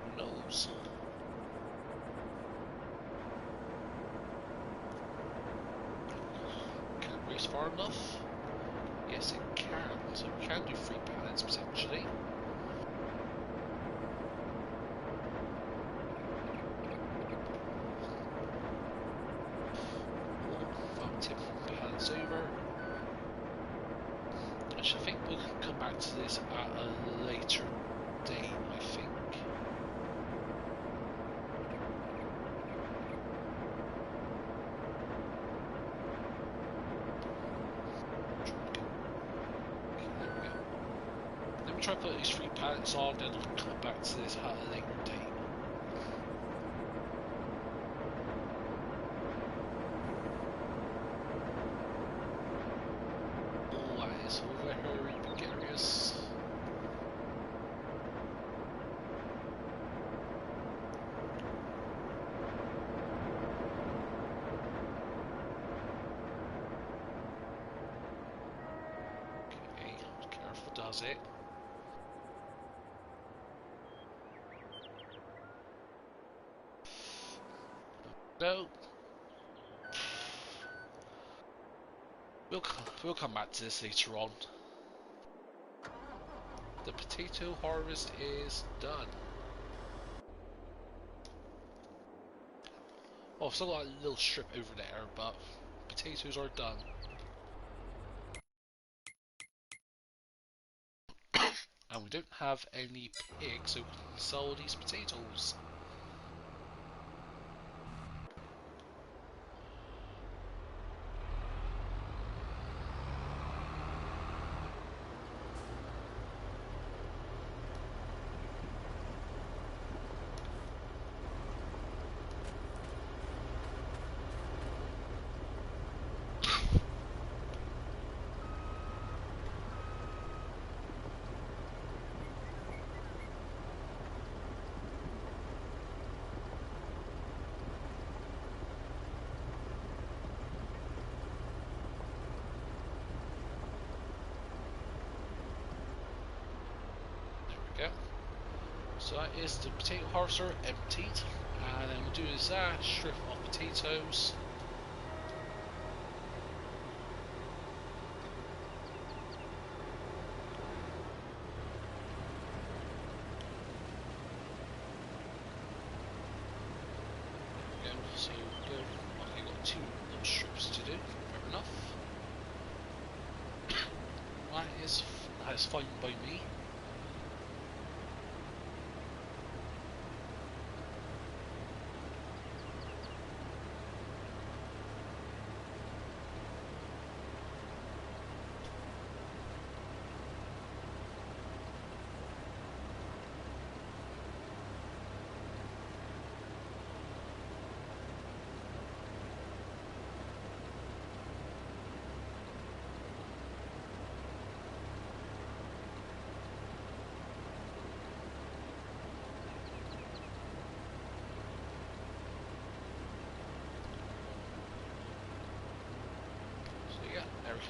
who knows? Can it race far enough? Yes, it can, so we can do 3 pallets potentially. About 10 pallets over. Actually, I think we'll come back to this at a later date, I think. Let me try to put these 3 pallets on, then I'll come back to this at a later date. Oh, that is very precarious. Okay, careful does it. No. We'll come back to this later on. The potato harvest is done. Oh, I've still got a little strip over there, but potatoes are done. And we don't have any pigs, so we can sell these potatoes. There we go. So that is the potato harvester emptied, and then we'll do is that strip of potatoes. There we go. So good. Okay, got 2 little strips to do. Fair enough. That is fine by me.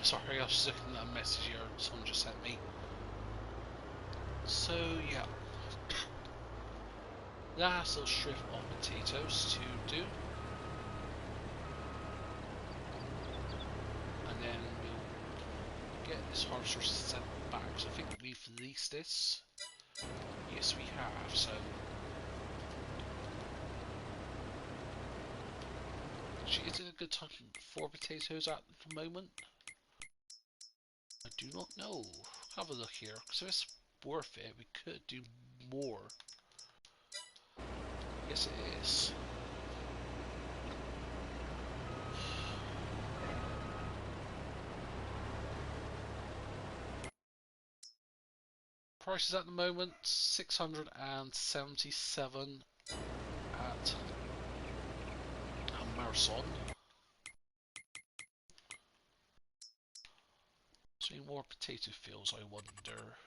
Sorry, I was just looking at a message here someone just sent me. So yeah, last little strip of potatoes to do, and then we'll get this harvester sent back. So I think we've released this. Yes, we have. So Actually, is it a good time for potatoes at the moment? I do not know. Have a look here, because if it's worth it, we could do more. Yes, it is. Prices at the moment 677 at Marathon. So any more potato fields, I wonder.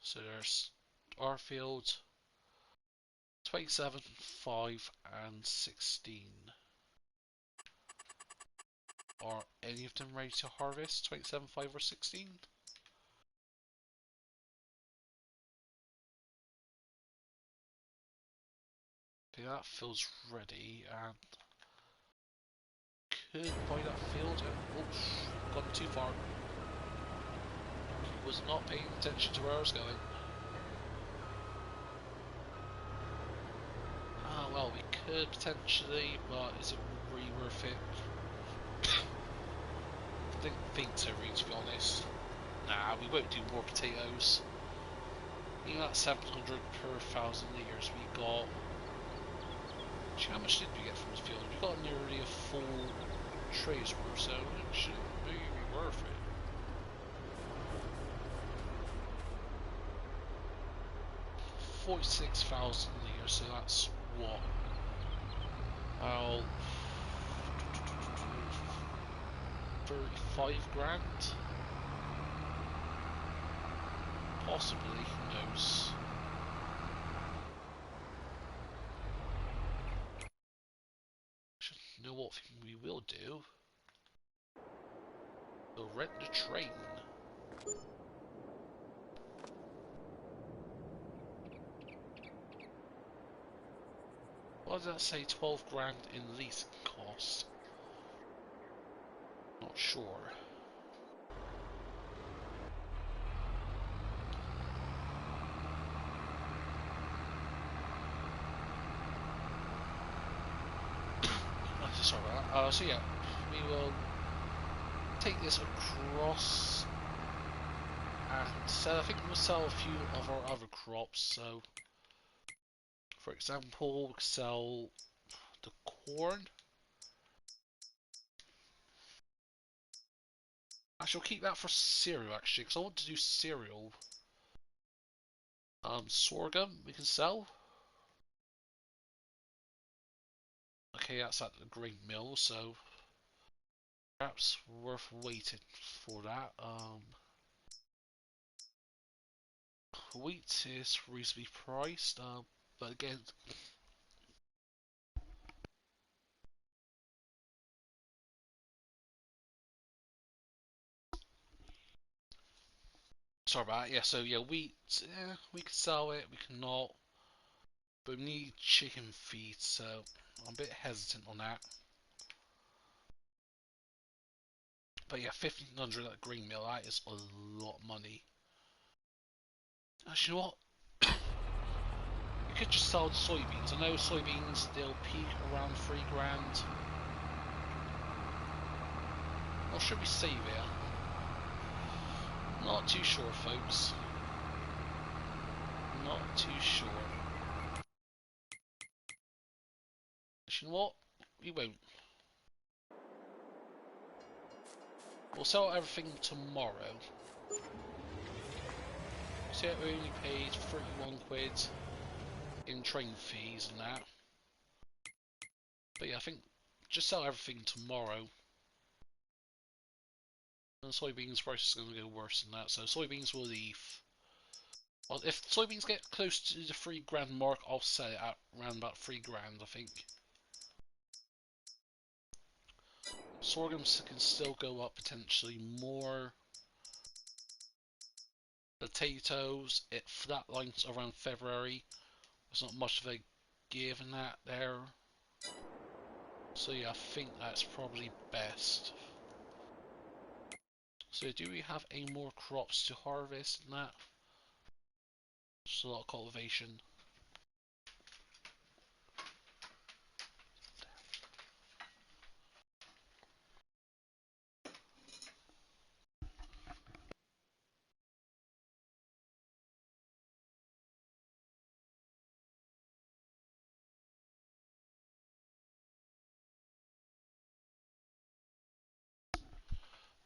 So there's our field 27, 5 and 16. Are any of them ready to harvest? 27, 5 or 16? Okay, that field's ready and could buy that field and oof, gone too far. He was not paying attention to where I was going. Ah well, we could potentially, but is it really worth it? I didn't think so really, to be honest. Nah, we won't do more potatoes. Even at 700 per 1,000 litres we got. Actually, how much did we get from this field? We got nearly a full trays worth, so it should maybe be worth it. $46,000 litres, so that's what? About 35 grand? Possibly, who knows? You know what thing we will do? We'll rent the train. Why does that say 12 grand in leasing cost? Not sure. Sorry about that. So yeah, we will take this across and sell. I think we'll sell a few of our other crops. So, for example, we'll sell the corn. I shall keep that for cereal actually, because I want to do cereal. Sorghum we can sell. Okay, that's at the grain mill, so perhaps worth waiting for that. Wheat is reasonably priced, but again, sorry about that. Yeah, so yeah, wheat, we can sell it, we cannot, but we need chicken feed, so I'm a bit hesitant on that. But yeah, 1,500 at grain mill, that is a lot of money. Actually, you know what? You could just sell the soybeans. I know soybeans, they'll peak around 3 grand. Or should we save it? Not too sure, folks. Not too sure. Actually, you know what? We won't. We'll sell everything tomorrow. So yeah, we only paid 31 quid in train fees and that. But yeah, I think just sell everything tomorrow. And soybeans price is going to go worse than that, so soybeans will leave. Well, if soybeans get close to the 3 grand mark, I'll sell it at around about 3 grand, I think. Sorghum can still go up potentially more. Potatoes, it flatlines around February. There's not much of a give in that there. So yeah, I think that's probably best. So do we have any more crops to harvest in that? Just a lot of cultivation.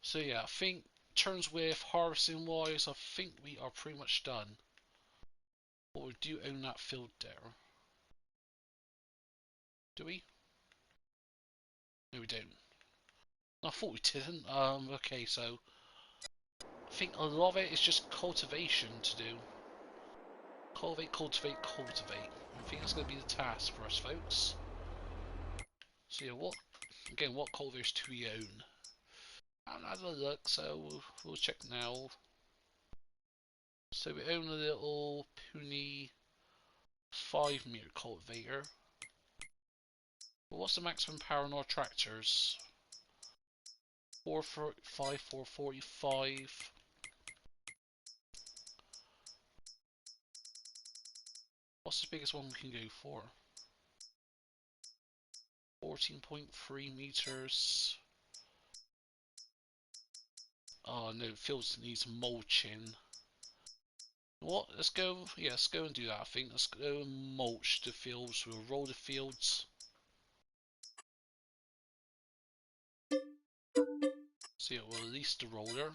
So yeah, I think turns with harvesting wise, I think we are pretty much done. But we do own that field there. Do we? No, we don't. I thought we didn't. Okay, so I think a lot of it is just cultivation to do. Cultivate, cultivate, cultivate. I think that's going to be the task for us, folks. So yeah, what cultivators do we own? I haven't had a look, so we'll check now. So we own a little puny 5-meter cultivator. But what's the maximum power on our tractors? 445, 445. What's the biggest one we can go for? 14.3 meters. Oh no, fields needs mulching. What? Let's go. Yeah, let's go and do that. I think let's go and mulch the fields. We'll roll the fields. So yeah, we'll release the roller.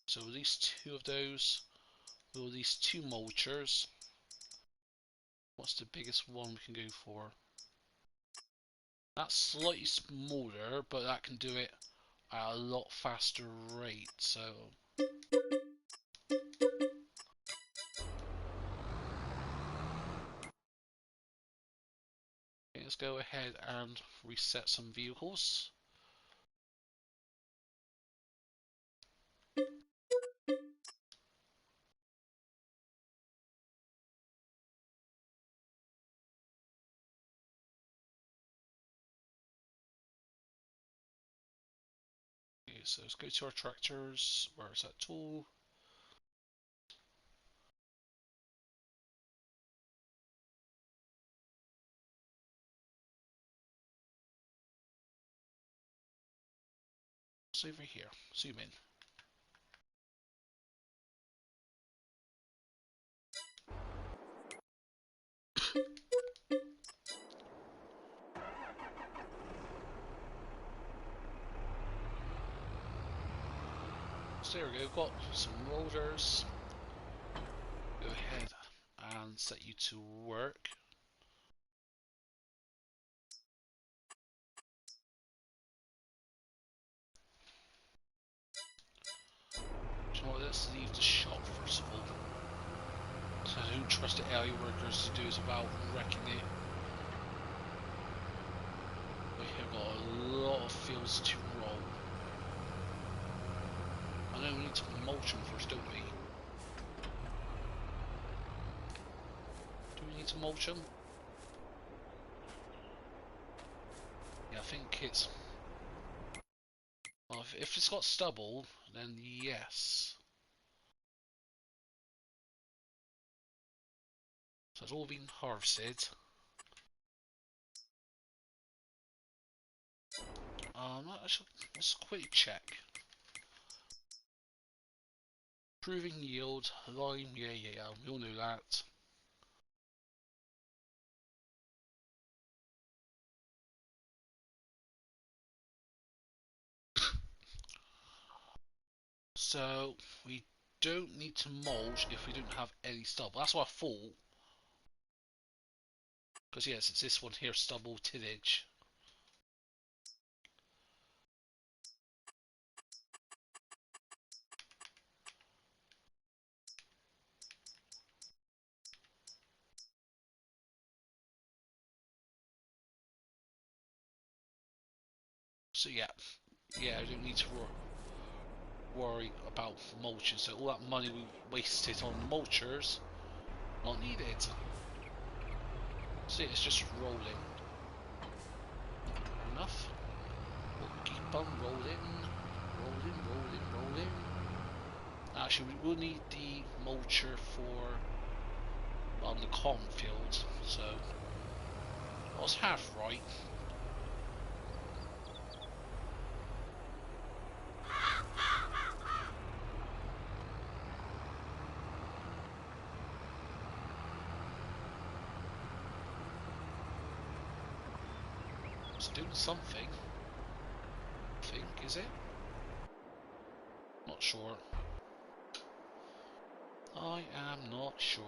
So release 2 of those. We'll release 2 mulchers. What's the biggest one we can go for? That's slightly smaller, but that can do it at a lot faster rate. So okay, let's go ahead and reset some vehicles. Okay, so let's go to our tractors. Where's that tool? It's over here. Zoom in. So there we go. Got some rollers. Go ahead and set you to work. Do you know what? Let's leave the shop first of all. So I don't trust the area workers to do this without wrecking it. We have got a lot of fields to roll. I know we need to mulch them first, don't we? Do we need to mulch them? Yeah, I think it's... Well, if it's got stubble, then yes. So it's all been harvested. Let's quickly check. Improving yield, lime, yeah, we all know that. So we don't need to mulch if we don't have any stubble. That's what I thought. Because yes, it's this one here, stubble tillage. So yeah, I don't need to worry about mulching. So all that money we wasted on mulchers, not needed. See, it's just rolling. Enough. We'll keep on rolling. Rolling, rolling, rolling. Actually, we will need the mulcher for on the cornfield, so I was half right. It's doing something. I think, is it? Not sure. I am not sure.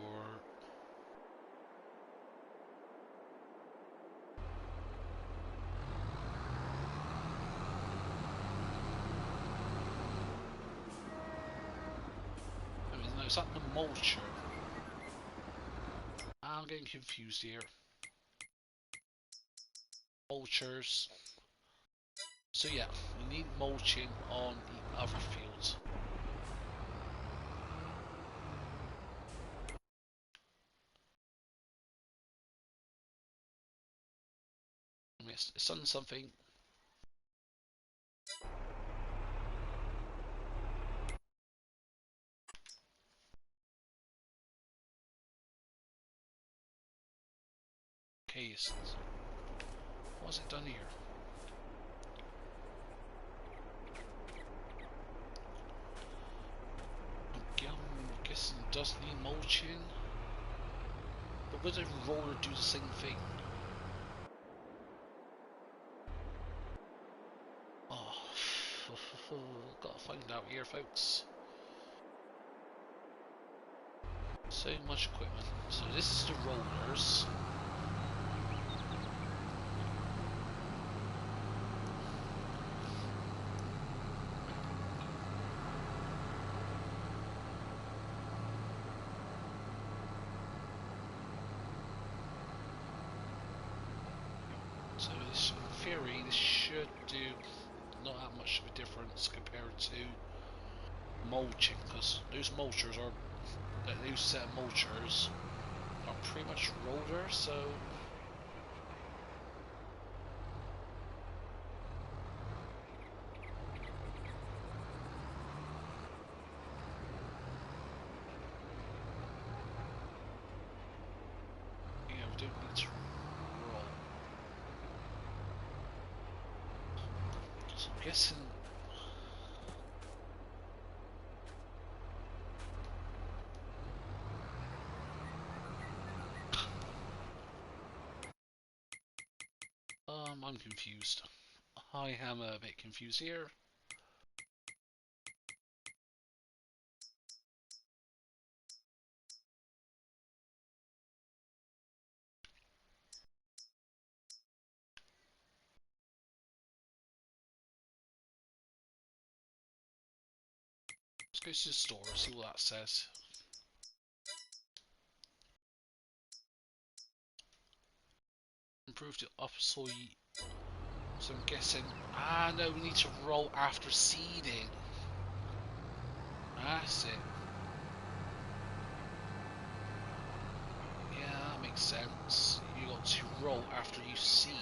I mean, no, is that the mulcher? I'm getting confused here. Mulchers. So yeah, we need mulching on the other fields. I mean, it's done something. Okay, what's it done here? I'm guessing it does need mulching. But would a roller do the same thing? Oh, gotta find out here, folks. So much equipment. So this is the rollers. So this, in theory, this should do not that much of a difference compared to mulching, because those mulchers are, those set of mulchers are pretty much rollers, so yeah, we don't need to roll. So I'm guessing. I'm confused. I am a bit confused here. Let's go to the store, see what that says. Improve the upper soil. So I'm guessing. Ah, no, we need to roll after seeding. That's it. Yeah, that makes sense. You got to roll after you seed.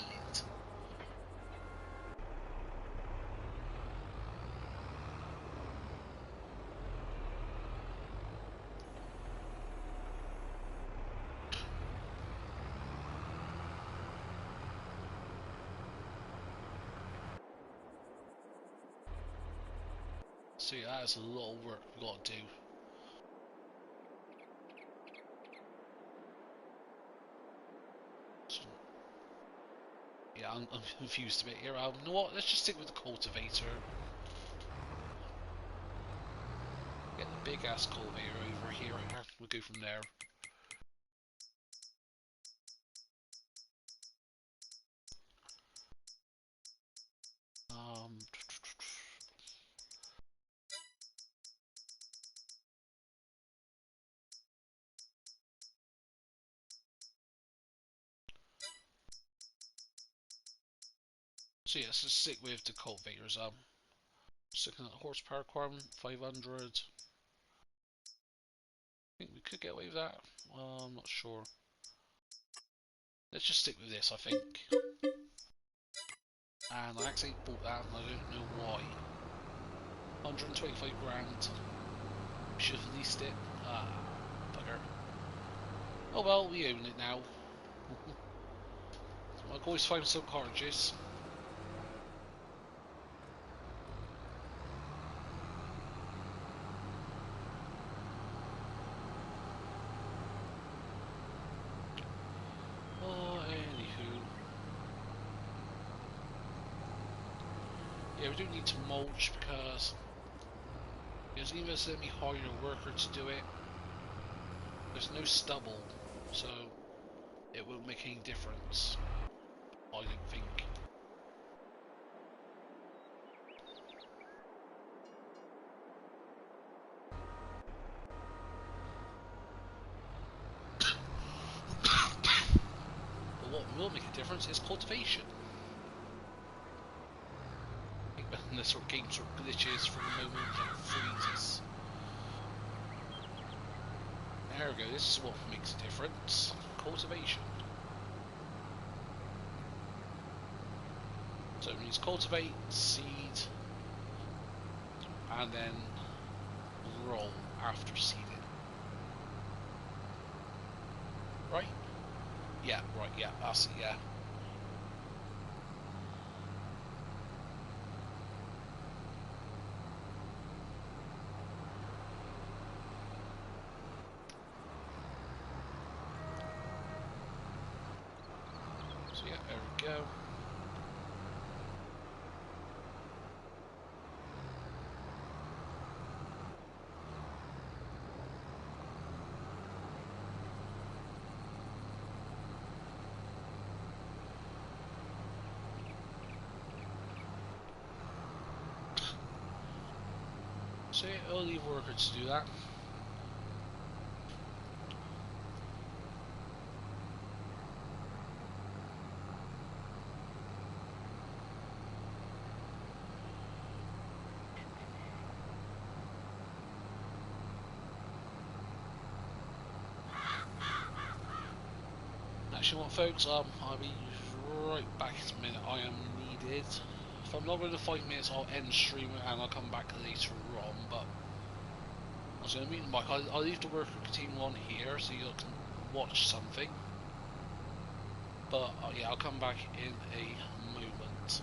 So yeah, that's a lot of work we've got to do. So, yeah, I'm confused a bit here. You know what? Let's just stick with the cultivator. Get the big ass cultivator over here. We'll go from there. Um, so yeah, let's just stick with the cultivators. Sticking at the horsepower requirement, 500. I think we could get away with that. I'm not sure. Let's just stick with this, I think. And I actually bought that and I don't know why. 125 grand. Should have leased it. Ah, bugger. Oh well, we own it now. I can always find some cartridges. Oh, anywho. Yeah, we don't need to mulch because there's even let me hire a worker to do it. There's no stubble, so it won't make any difference. I don't think. But what will make a difference is cultivation. And this sort of game sort of glitches for the moment and freezes. There we go, this is what makes a difference. Cultivation. So it means cultivate, seed, and then roll after seeding. Right? Yeah, right, yeah, that's it, yeah. So yeah, there we go. So yeah, I'll leave a worker to do that. Actually, what folks, I'll be right back in a minute. I am needed. If I'm not going to 5 minutes, I'll end stream and I'll come back later on. But I was going to meet Mike. I'll leave the worker team on here so you can watch something. But yeah, I'll come back in a moment.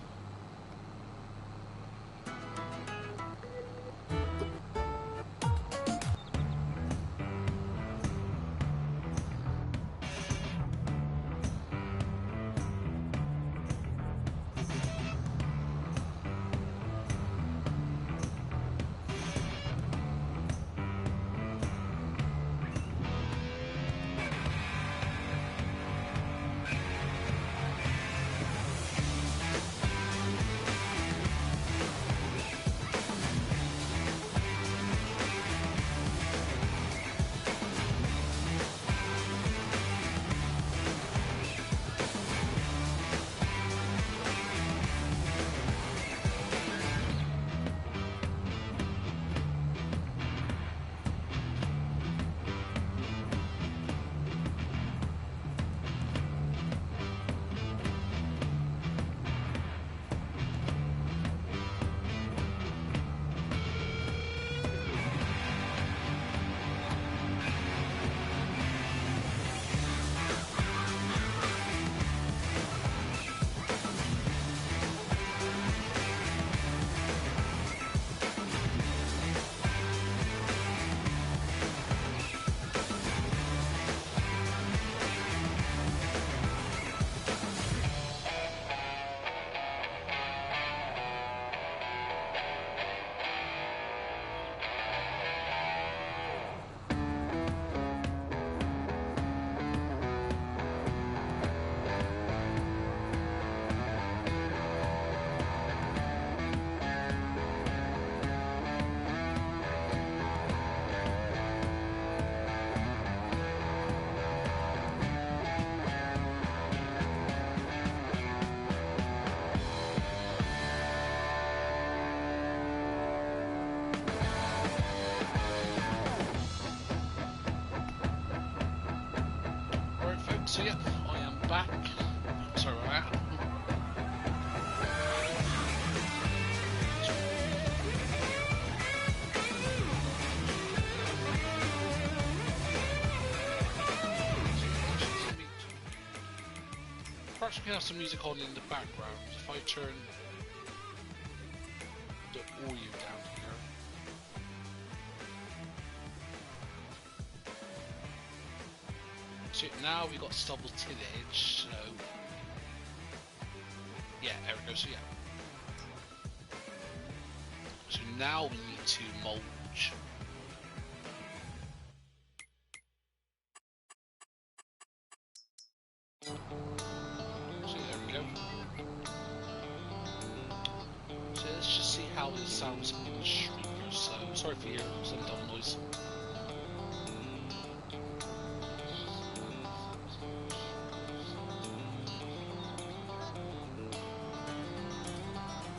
So yeah, I am back. Sorry about that. Perhaps we can have some music on in the background if I turn the audio down here. So now we've got stubble tillage, so yeah, there we go, so yeah. So now we need to mulch. Let's just see how this sounds in the streamer, so sorry for hearing some dumb noise.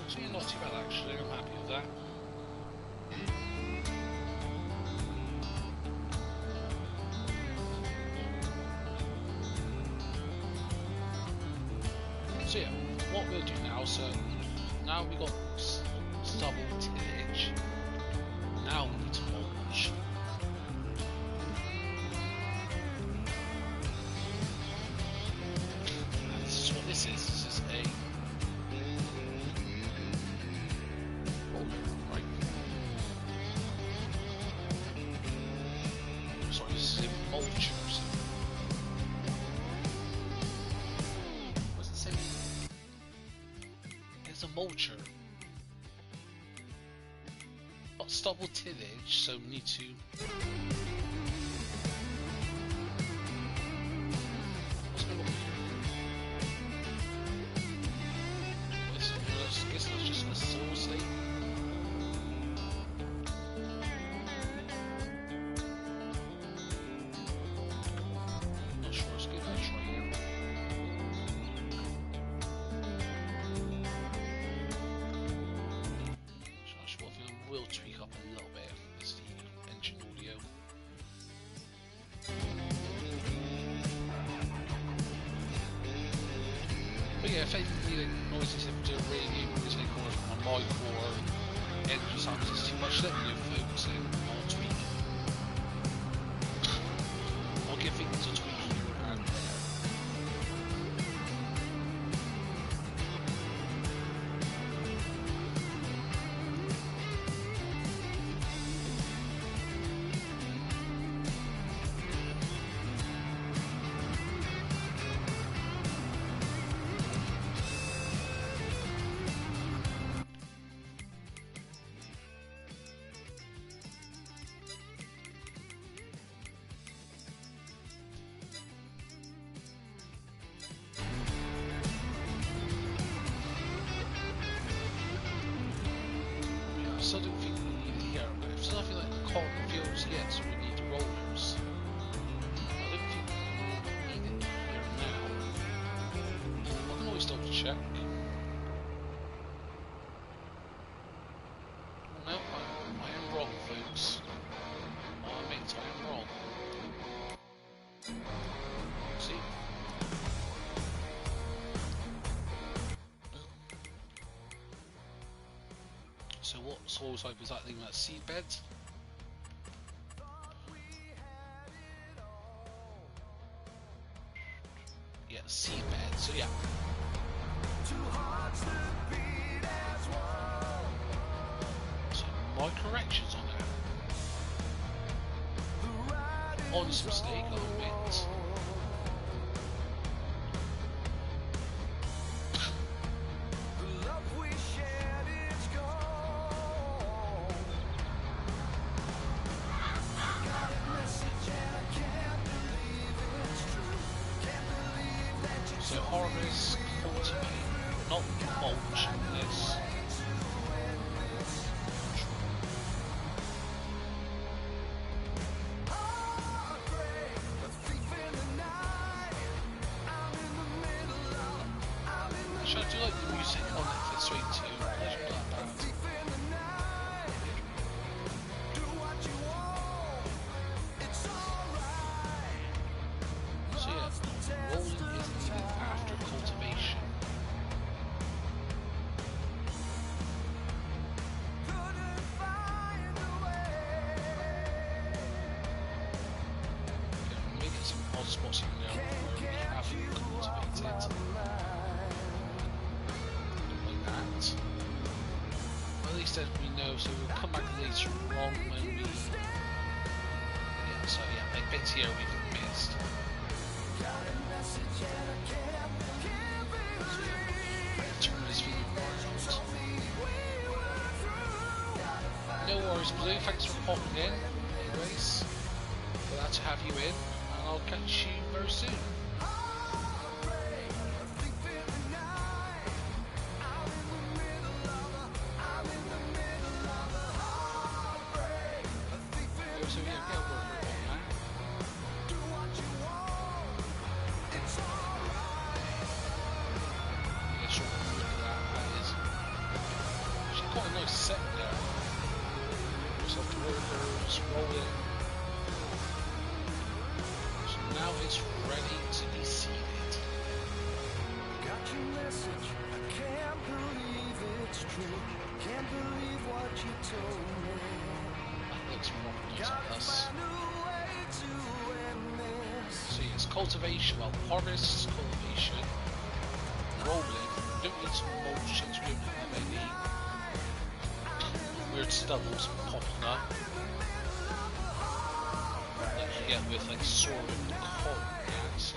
So yeah, not too bad actually, I'm happy with that. So yeah, what we'll do now, so now we got stubble tillage. Now we need to mulch. And this is what this is. This is a roller, right? Sorry, this is a mulcher. What's it say? It's a mulcher. Stubble tillage, so we need to what's going on here? I guess that's just a soul state. Not sure, let's give that a try here. Will tweak up a little bit as the engine audio. But yeah, if anything needing noises if do a radio because they call it from my mic or engine sounds is too much, let me know folks and I'll tweak. I'll give things a tweak here and there. I still don't think we need it here, but if there's nothing like the cotton fields yet, so we need the rollers. I don't think we need it here now. I can always double check. No, I am wrong, folks. I meant I am wrong. See? So what soil type is that thing? That seed beds? Yeah, seed beds. So yeah. So my corrections on that. Honest mistake, I'll admit. So harvest, cultivate, not mulch this. Should I do like the music on it for Sweet 2? I should do that. So yeah, rolling is needed. spots in there where we haven't cultivated. Like that. At least then we know, so we'll come back later on when we... Yeah, so yeah, like bits here we've missed. Turn this video around. No worries, Blue, thanks for popping in. Anyways, glad to have you in, and I'll catch you very soon. So yeah, get over on that. Yeah, sure, look at that. That is actually quite a nice set there. Soft workers, roll it. So now it's ready to be seeded. Got your message, I can't believe it's true. Can't believe what you told me. That looks more nice at us. So yes, cultivation, well, harvest, cultivation, rolling. We don't need some mulch since we don't have any weird stubbles popping up. Like you get with like sword and coal, yeah, so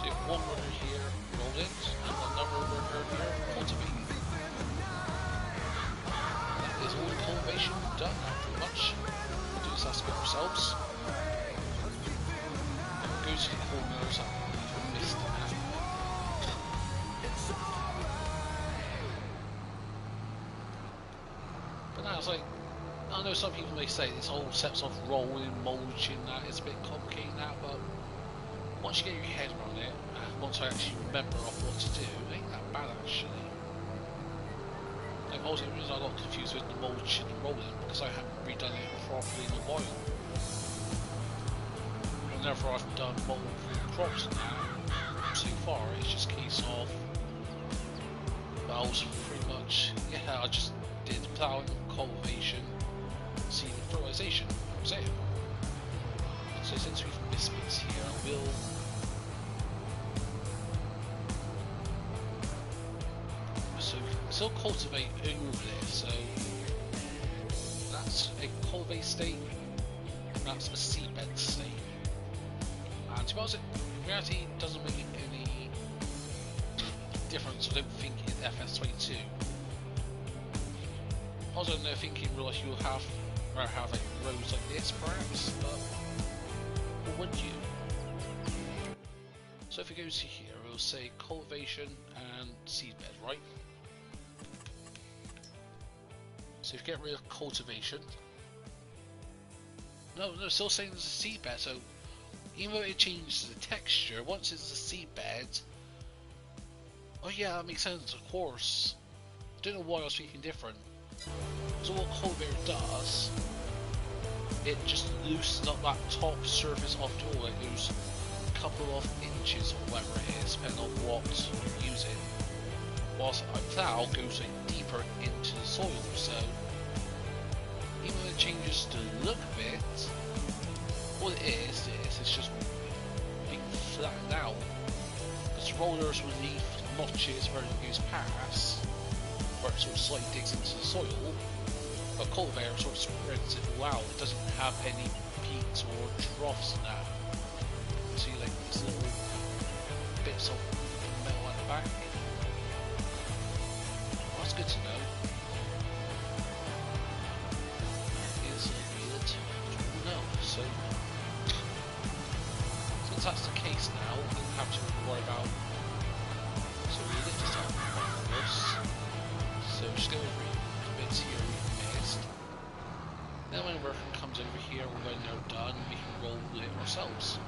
you have one worker here, rolling, and another worker here, cultivating. That is all the cultivation done now, pretty much. We'll do this aspect ourselves. Go to the corners that we've missed that. But now it's like, I know some people may say this whole sets of rolling, mulching, that is a bit complicated now, but once you get your head around it, and once I actually remember of what to do, it ain't that bad actually. Like also the reason I got confused with the mulching and rolling because I haven't redone it properly in a while. Whenever I've done multiple crops now, so far it's just a case of, well, I was pretty much, yeah, I just did ploughing, cultivation, seed and fertilization, that was it. So since we've missed bits here, we'll still cultivate over there, so that's a cultivate state, that's a seedbed state. And to be honest, in reality it doesn't make any difference, I don't think, in FS22. Also, they're thinking in real life you'll have like rows like this perhaps, but or would you? So if it goes to here, it'll say cultivation and seedbed, right? So if you get rid of cultivation, no, still saying there's a seedbed. So even though it changes the texture, once it's a seedbed, oh yeah, that makes sense. Of course, don't know why I was thinking different. So what cultivator does, it just loosens up that top surface of the oil. It goes a couple of inches or whatever it is, depending on what you're using. Whilst a plough goes like deeper into the soil, so even though it changes the look of it, all it is it's just being flattened out. Because rollers will leave notches where it goes past, where it sort of slightly digs into the soil, but cultivator sort of spreads it all out. It doesn't have any peaks or troughs in that. You see like these little bits of metal at the back. That's good to know. Is weird. No, so since that's the case now, we don't have to worry about. So we lift this up first. So just go over the bits here we've missed. Then when a worker comes over here, or when they're done, we can roll it ourselves.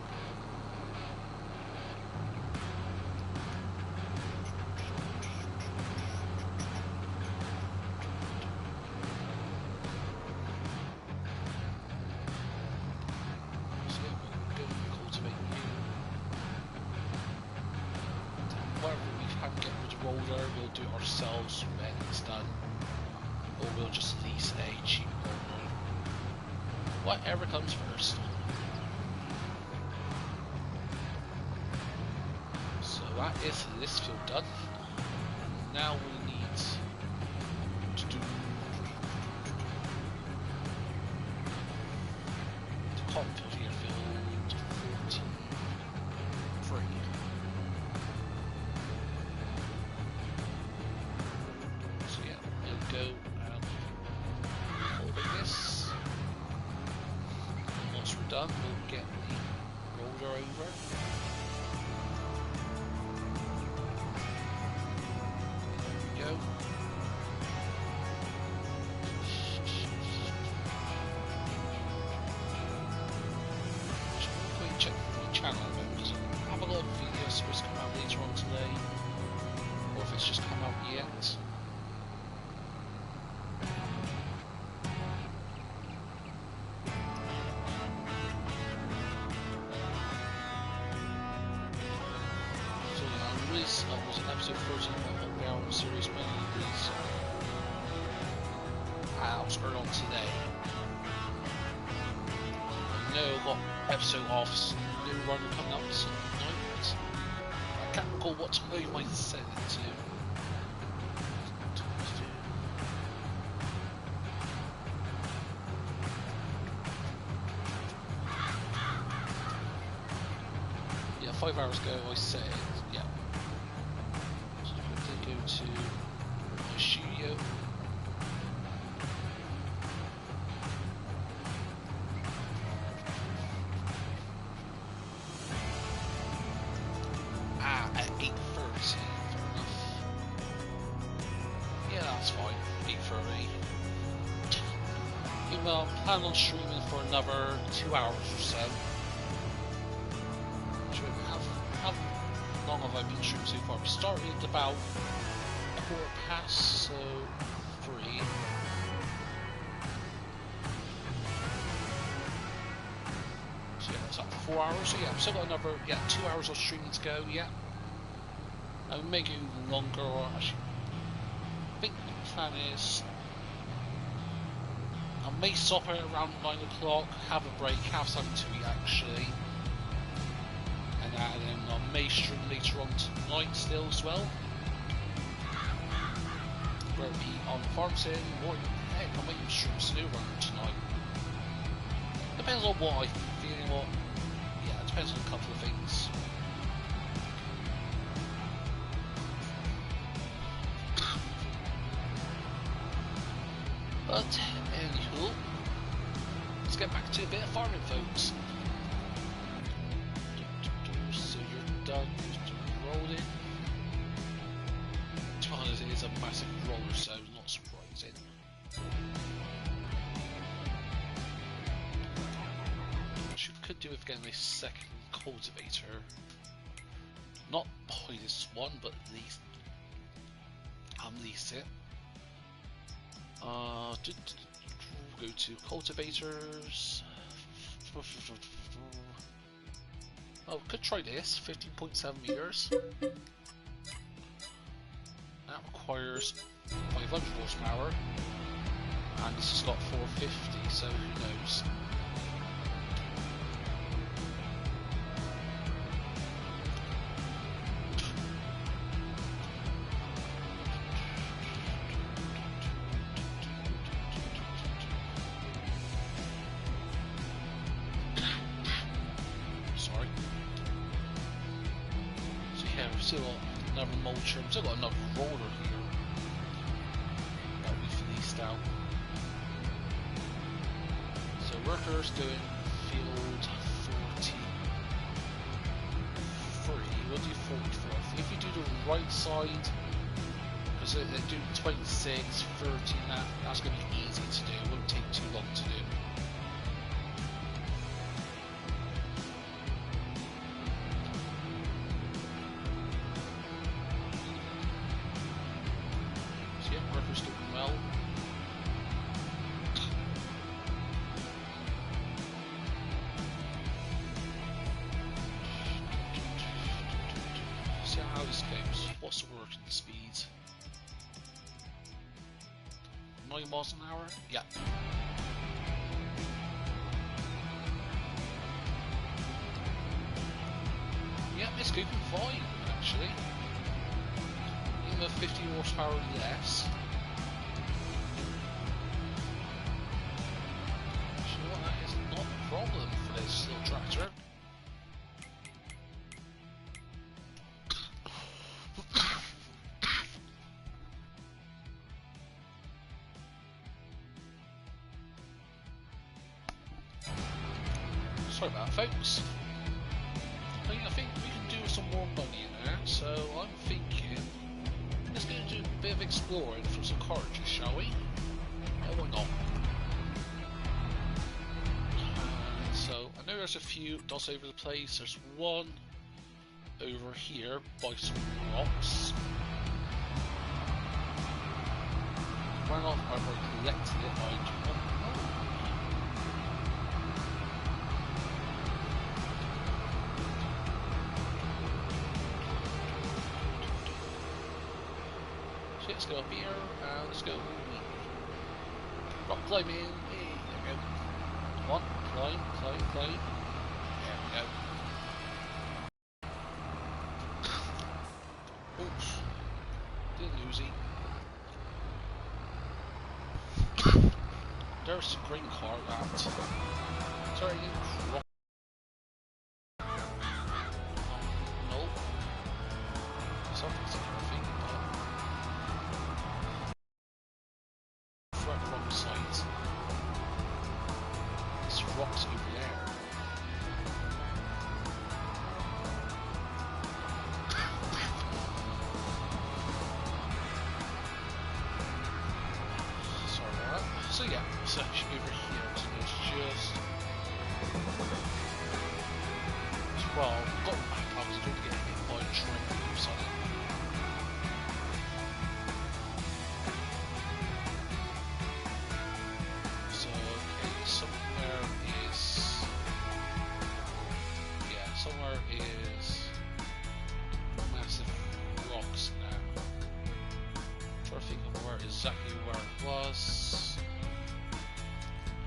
We'll do it ourselves when it's done, or we'll just lease a cheap roller. Whatever comes first. that is this field done. Now we need to do the cotton field here, field 14. So yeah, we'll go and hold this. Once we're done, we'll get the roller over. There we go. Just quick check my channel because I have a lot of videos supposed to come out later on today, or if it's just come out yet. Was an episode 13 of the Barrel series when it was early on today. I know what episode of new runner coming up tonight. I can't recall what time I set it to. Yeah, 5 hours ago I set it. Yeah. Go to my studio. At 8:30, fair enough. Yeah, that's fine. 8:30. Even though I'm planning on streaming for another 2 hours or so. How long have I been streaming so far? We started about 4:15, so 3. So yeah, that's up to 4 hours. So yeah, I've still got another 2 hours of streaming to go. Yeah, I may go even longer. Or actually, I think the plan is I may stop at around 9 o'clock, have a break, have something to eat actually. And then I may stream later on tonight still as well. Whether it be on the farm sim, or heck, I might even stream Snow Runner tonight. Depends on what I'm feeling, it depends on a couple of things. But, anywho, let's get back to a bit of farming, folks. So you're done rolling. It is a massive roller, so not surprising. Which we could do with getting a second cultivator. Not buy this one, but at least lease it. Go to cultivators. Oh, could try this. 15.7 meters. That requires 500 horsepower, and this has got 450, so who knows. Sorry. So yeah, we've still got another mulcher, we've still got another roller here that we've leased out. So workers doing field 43, we'll do 44. If you do the right side, because they do 26, 13, that's going to be easy to do, it won't take too long to do. What's the working speed? 9 miles an hour? Yeah. Yeah, it's going fine, actually. Even though 50 horsepower less. You know what, that is not a problem for this little tractor. Sorry about that, folks. But yeah, I think we can do with some more money in there, so I'm thinking let's go and do a bit of exploring for some cartridges, shall we? Yeah, why not? So I know there's a few dots over the place. There's one over here by some rocks. Whether or not I've already collected it, I do not know. So let's go up here and let's go rock climbing. Hey, there we go. Come on, climb, climb, climb. There we go. Oops. Didn't lose it. There's the green car that. Sorry, you didn't rock. No. Something's anything, but. Front wrong side. This rock's over there. Sorry about that. So yeah, it's actually over here, so it's just... Well, I've got the map, I was going to get hit by a train or something. So, okay, somewhere is... Yeah, somewhere is... massive rocks now. I'm trying to think of where exactly where it was.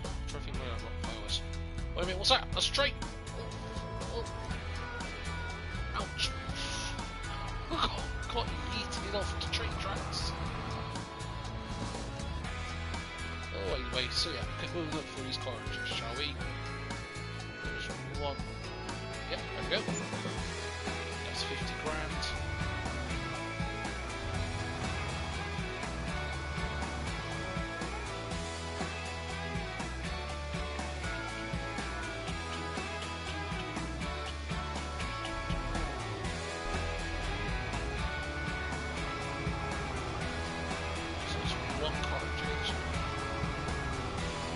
I'm trying to think where that rock pile was. Wait a minute, what's that? A train! Oh. Ouch! Oh, got eaten it off the train tracks. Oh, anyway, so yeah, we'll look for these cartridges, shall we? There's one. Yep, there we go. That's 50 grand. So there's one cartridge.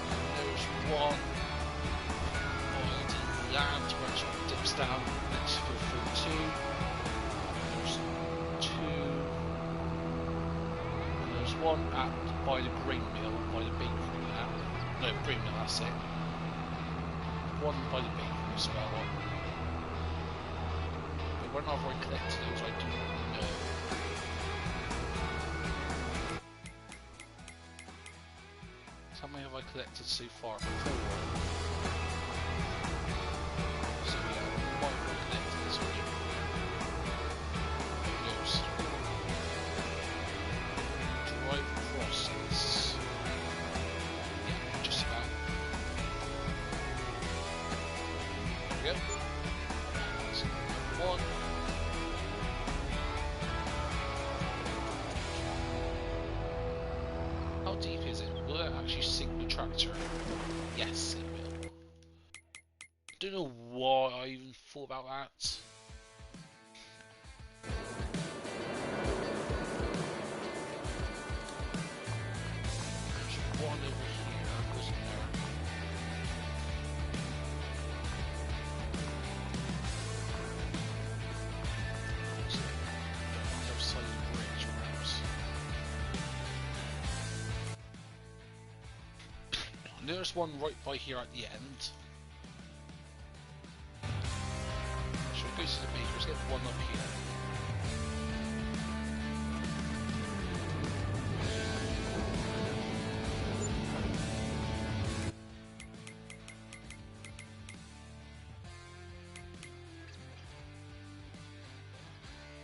And there's one on the land where it sort of dips down next to the 42. There's two. And there's one by the grain mill, by the bakery now. No, grain mill, that's it. One by the bakery as well. But when I've already collected those, I do not know. How many have I collected so far? 4. So yeah, I might have collected this one. Those. Drive crosses. Yeah, just about. There we go. So, one. How deep is it? Will it actually sink the tractor? Yes, it will. Don't know why I even thought about that. There's one over here, wasn't there? Was it on the other side of the bridge, perhaps? And there's one right by here at the end. Should we go to the bakers? Get one up here.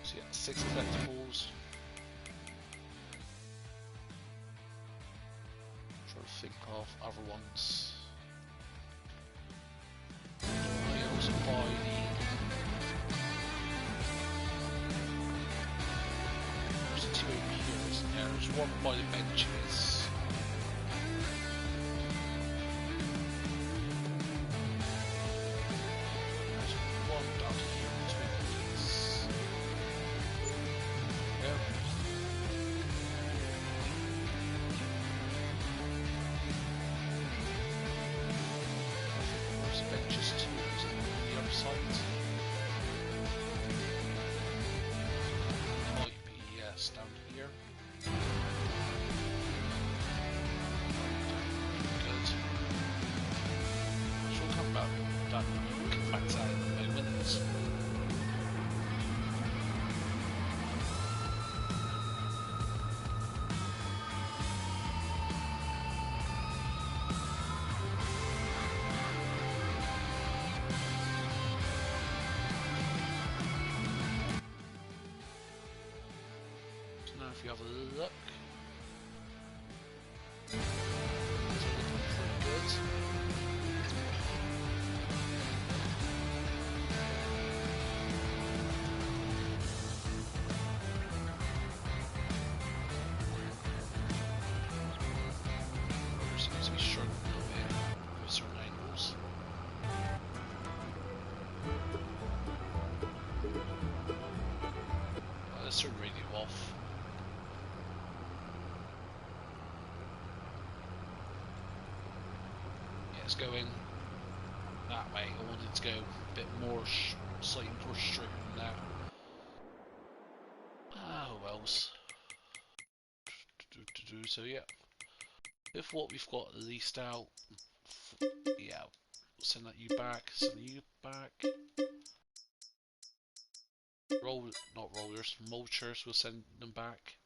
So 6 collectibles. Trying to think of other ones. I also buy there's 2 over here, isn't there? There's one by the benches. There's one down here between these. Yep. I think there's benches too, is it, on the other side? Might be, yes, down here. Good. She'll come back to that in a moment. So now if you have a look, it's looking pretty good. There seems to be struggling a little bit with certain angles. Let's turn radio off. Yeah, it's going that way. I wanted to go a bit more, slightly more straight than that. Ah, who else? So yeah, with what we've got leased out, yeah, we'll send that you back, send you back. Not rollers, mulchers, we'll send them back.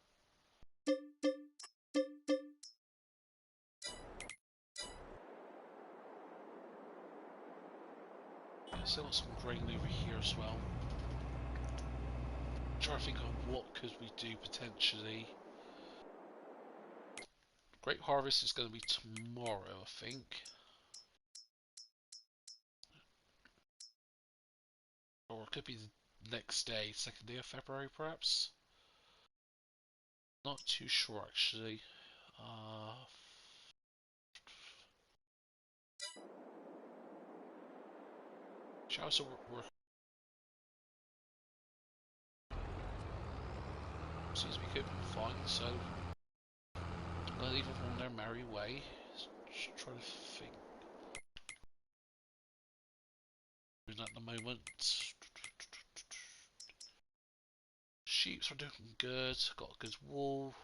Yeah, still got some grain over here as well. Trying to think of what could we do potentially. Great harvest is going to be tomorrow, I think. Or it could be the next day, 2nd day of February perhaps. Not too sure actually. Shall also work. Seems to be coping fine, so I'm gonna leave them on their merry way. Just trying to think. Doing that at the moment. Sheeps are doing good. Got good wool.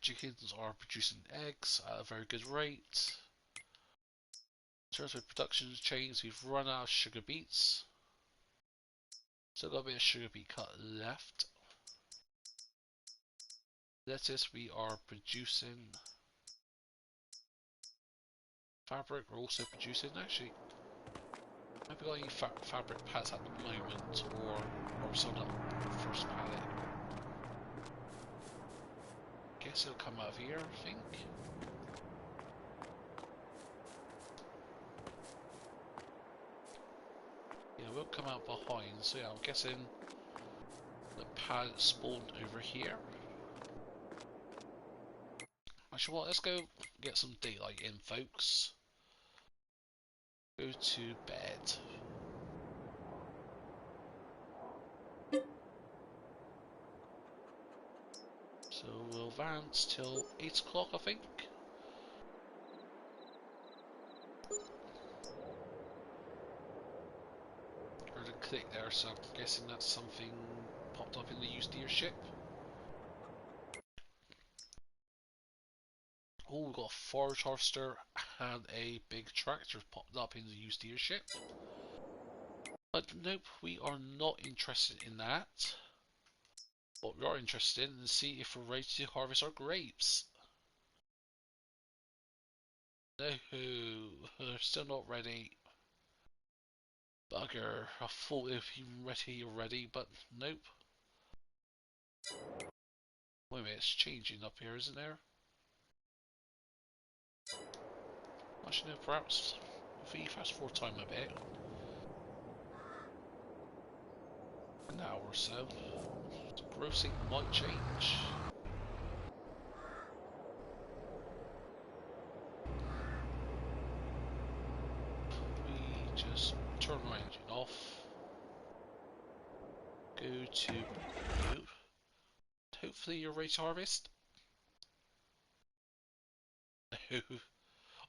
Chickens are producing eggs at a very good rate. In terms of production chains, we've run out of sugar beets. Still got a bit of sugar beet cut left. Lettuce we are producing. Fabric we're also producing. Actually, have we got any fabric pads at the moment, or are we sold up first pallet? Guess it'll come out of here, I think. Yeah, it will come out behind, so yeah, I'm guessing the pad spawned over here. Actually, what? Let's go get some daylight in, folks. Go to bed. So we'll advance till 8 o'clock, I think. Heard a click there, so I'm guessing that's something popped up in the used deer ship. Oh, we've got a forage harvester and a big tractor popped up in the used deer ship. But nope, we are not interested in that. What we are interested in is see if we're ready to harvest our grapes. No, they're still not ready. Bugger. I thought it'd be ready already, but nope. Wait a minute, it's changing up here, isn't there? Actually, no, perhaps if we fast forward time a bit, an hour or so, the grossing might change. We just turn our engine off, go to mute. Hopefully you're ready to harvest.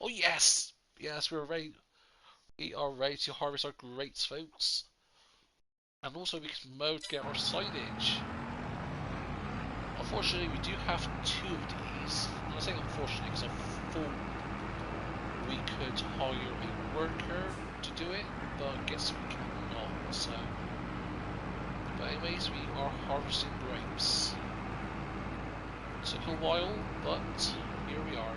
Oh yes! Yes, we're ready. We are ready to harvest our grapes, folks. And also we can mow to get our silage. Unfortunately, we do have 2 of these. I'm not saying unfortunately because I thought we could hire a worker to do it, but I guess we cannot. So, but anyways, we are harvesting grapes. Took a while, but here we are.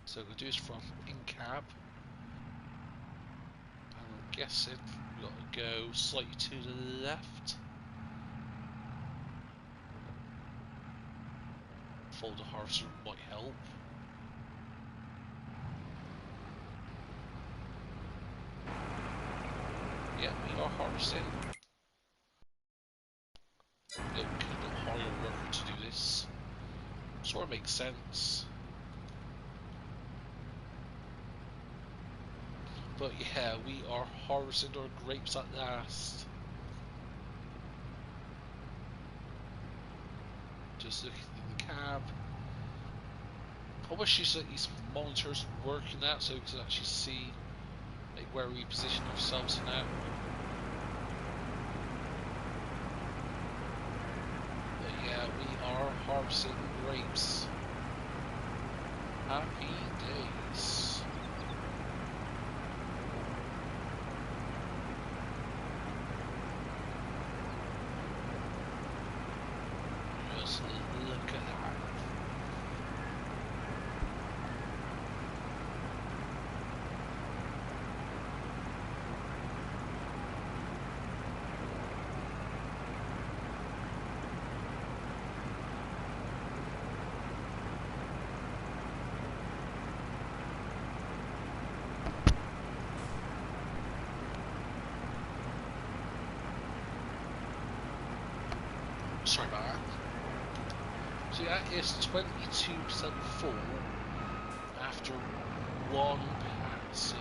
So we'll do this from in-cab. And I'm guessing we've got to go slightly to the left. Follow the harvester might help. Yeah, we are harvesting. No, cannot hire a worker to do this. Sort of makes sense. But yeah, we are harvesting our grapes at last. Just looking in the cab. I wish these monitors working out so we can actually see like where we position ourselves now. But yeah, we are harvesting grapes. Happy days. Just look at that. Sorry about that. So that is 22% full after 1 pass. So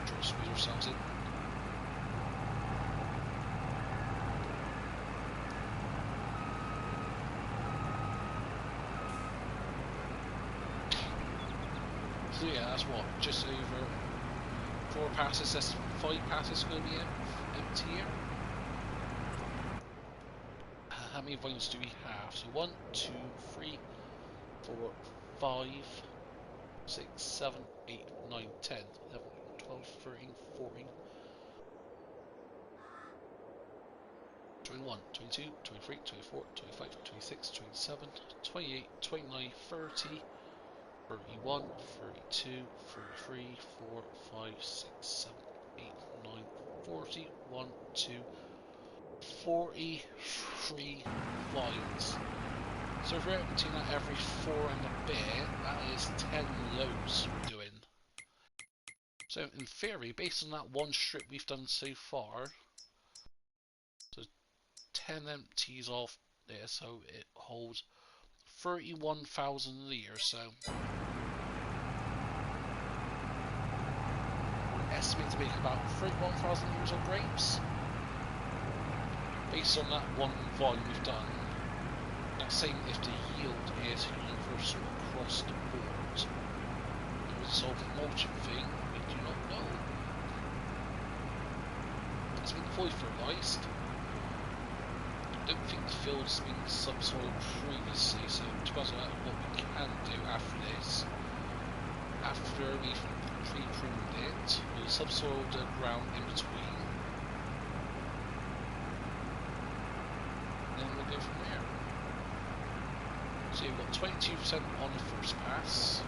try to squeeze ourselves in. So yeah, that's what, just over 4 passes. That's 5 passes going to be empty here. How many vines do we have? So 1, 2, 3, 4, 5, 6, 7, 8, 9, 10, 11, 12, 13, 14, 21, 22, 23, 24, 25, 26, 27, 28, 29, 30, 31, 32, 33, 4, 5, 6, 7, 8, 9, 40, 1, 2, 43 vines. So if we're emptying that every 4 and a bit, that is 10 loads we're doing. So in theory, based on that one strip we've done so far, so 10 empties off there, so it holds 31,000 litres, so we're estimating to make about 31,000 litres of grapes. Based on that one volume we've done, that's saying if the yield is universal across the board. The result of mulching thing, we do not know. It's been fully fertilised. I don't think the field's been subsoiled previously, so depends on what we can do after this. After we've pre-pruned it, we'll subsoil the ground in between. Then we'll go from there. So you've got 22% on the first pass.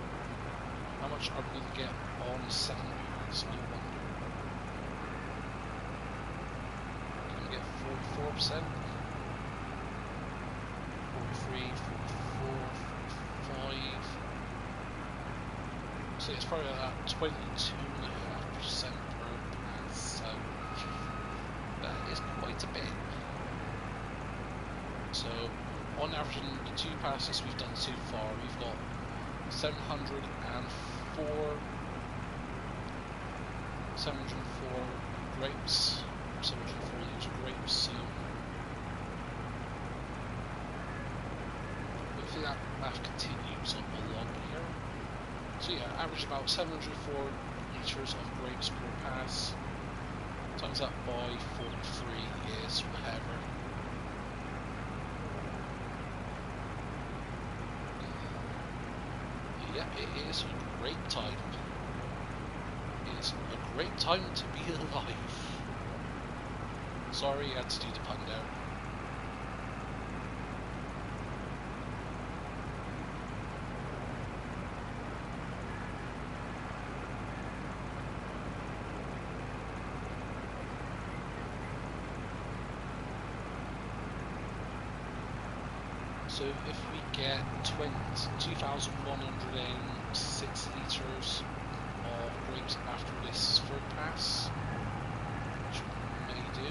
How much are we going to get on the second pass? I wonder. Can we get 44%? 43, 44, 45. So it's probably about 22.5% per pass. So that is quite a bit. So on average, in the 2 passes we've done so far, we've got 704 grapes, 704 liters of grapes. So hopefully that math continues on along here. So yeah, average about 704 liters of grapes per pass. Times that by 43 is whatever. Yeah, it is a great time. It is a great time to be alive. Sorry, I had to do the pun there. So if we get 2,106 litres of grapes after this third pass, which we may do,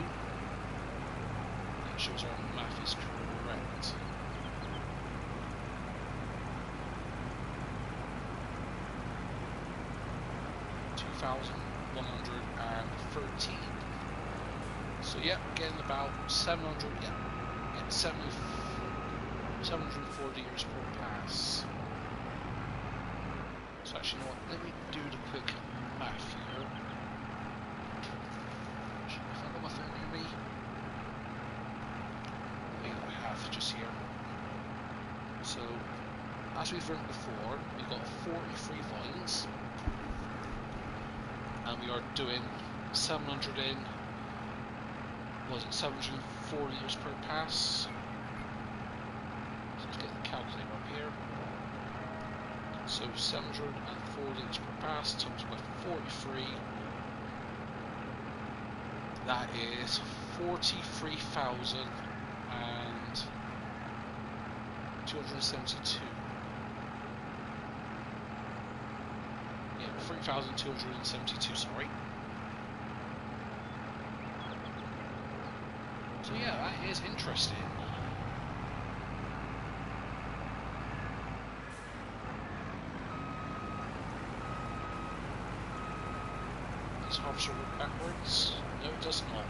that shows our math is correct. $2,113. So yeah, getting about 700, yeah, 704 litres per pass. So actually, you know what? Let me do the quick math here. If I got my phone near me, I think I have just here. So, as we've learned before, we've got 43 vines, and we are doing 700 in. Was it 704 litres per pass? Let's get the calculator up here. So 704 litres per pass times by 43. That is 43,272. Yeah, 3,272. Sorry. So yeah, that is interesting. Does harvester work backwards? No, it does not.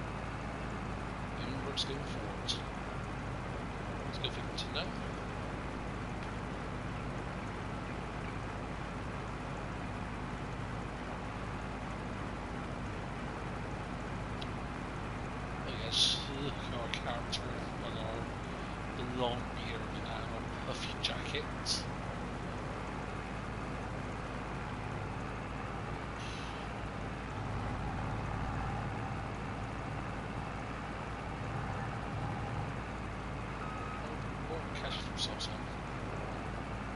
It only works going forward. It's a good thing to know. Oh yes, look at our character on our long beard and our puffy jacket.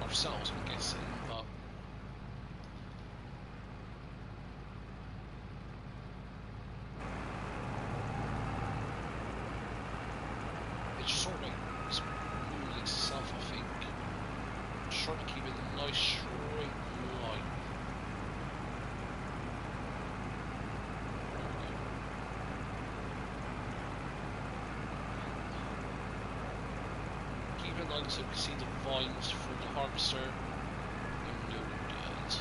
Ourselves, I'm guessing, but it's just sort of like it's moving itself, I think. Just trying to keep it a nice straight line. Keep it line so we can see the vines from the harvester. No good.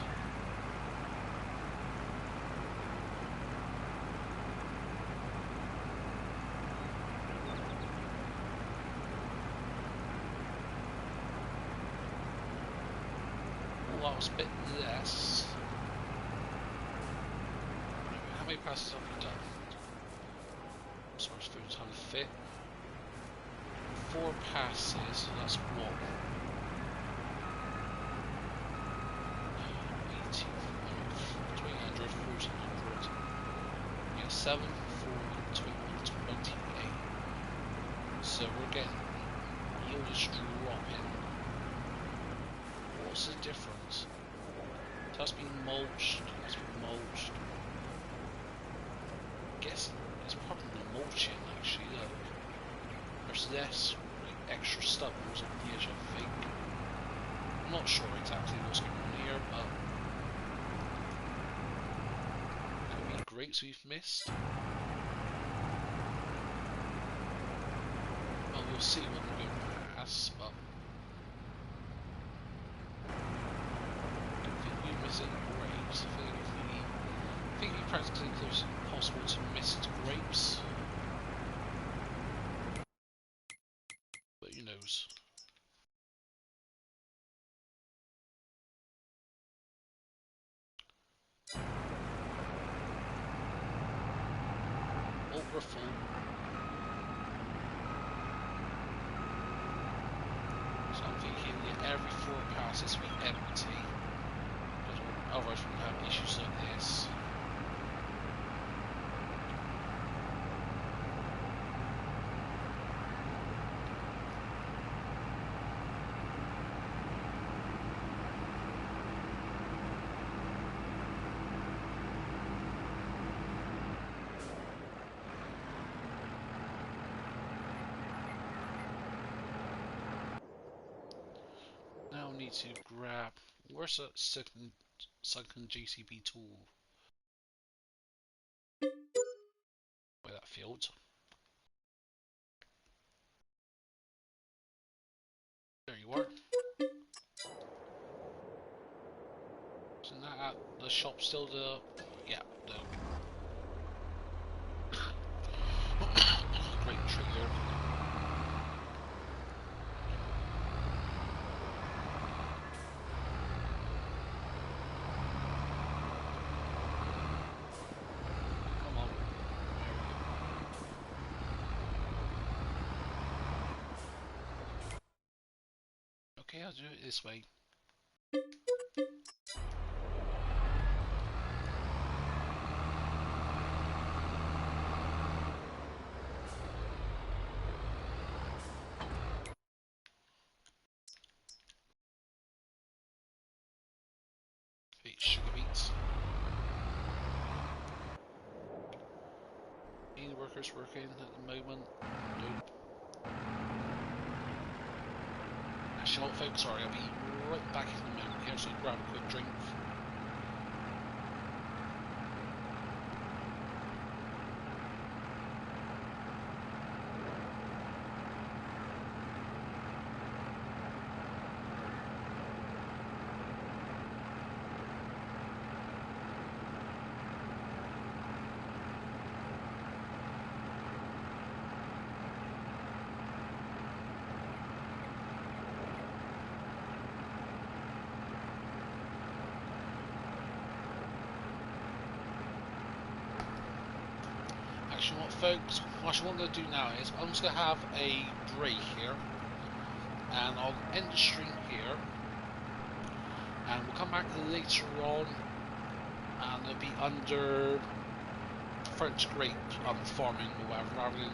Oh, that was a bit less. How many passes have we done? Sorry, it's food time to fit. 4 passes, that's what? 300, 1400. Yeah, 7, 4, 28. So we're getting yield is dropping. What's the difference? That's been mulched. That's been mulched. Guess it's probably mulching actually. Look, there's less extra stubbles on the edge, I think. I'm not sure exactly what's going on here, but could be grapes we've missed. Well, we'll see when we go past, but I don't think we've missed any grapes. I think we practically close as possible to missed grapes. But who knows? Oh, we're full. So I'm thinking that every 4 passes we empty. Otherwise we have issues like this. Now I need to grab, where's a second GCP tool? By that field. There you are. Isn't that at the shop still the... yeah, no. Great trigger. Come on. Okay, I'll do it this way. Okay, sugar beets. Any workers working at the moment? Nope. Actually, not folks, sorry, I'll be right back in a moment here, so grab a quick drink. Actually, what folks, what I'm going to do now is I'm just going to have a break here, and I'll end the stream here, and we'll come back later on, and it'll be under French grape farming or whatever, rather than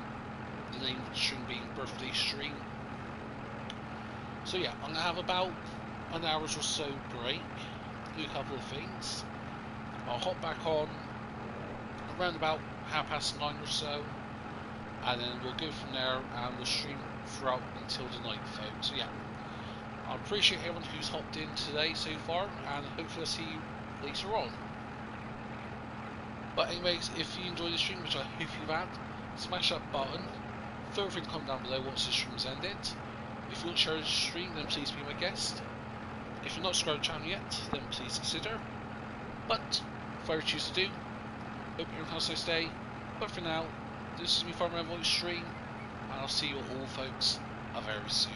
the name of the stream being birthday stream. So yeah, I'm going to have about an hour or so break, do a couple of things. I'll hop back on around about 9:30 or so, and then we'll go from there and we'll stream throughout until the night, folks. So yeah, I appreciate everyone who's hopped in today so far, and hopefully I'll see you later on. But anyways, if you enjoyed the stream, which I hope you've had, smash that button. Feel free to comment down below once the stream's ended. If you want to share the stream, then please be my guest. If you're not subscribed to the channel yet, then please consider. But whatever you choose to do, hope everyone has a nice day. But for now, this is me from EnvoyXtreme, and I'll see you all folks very soon.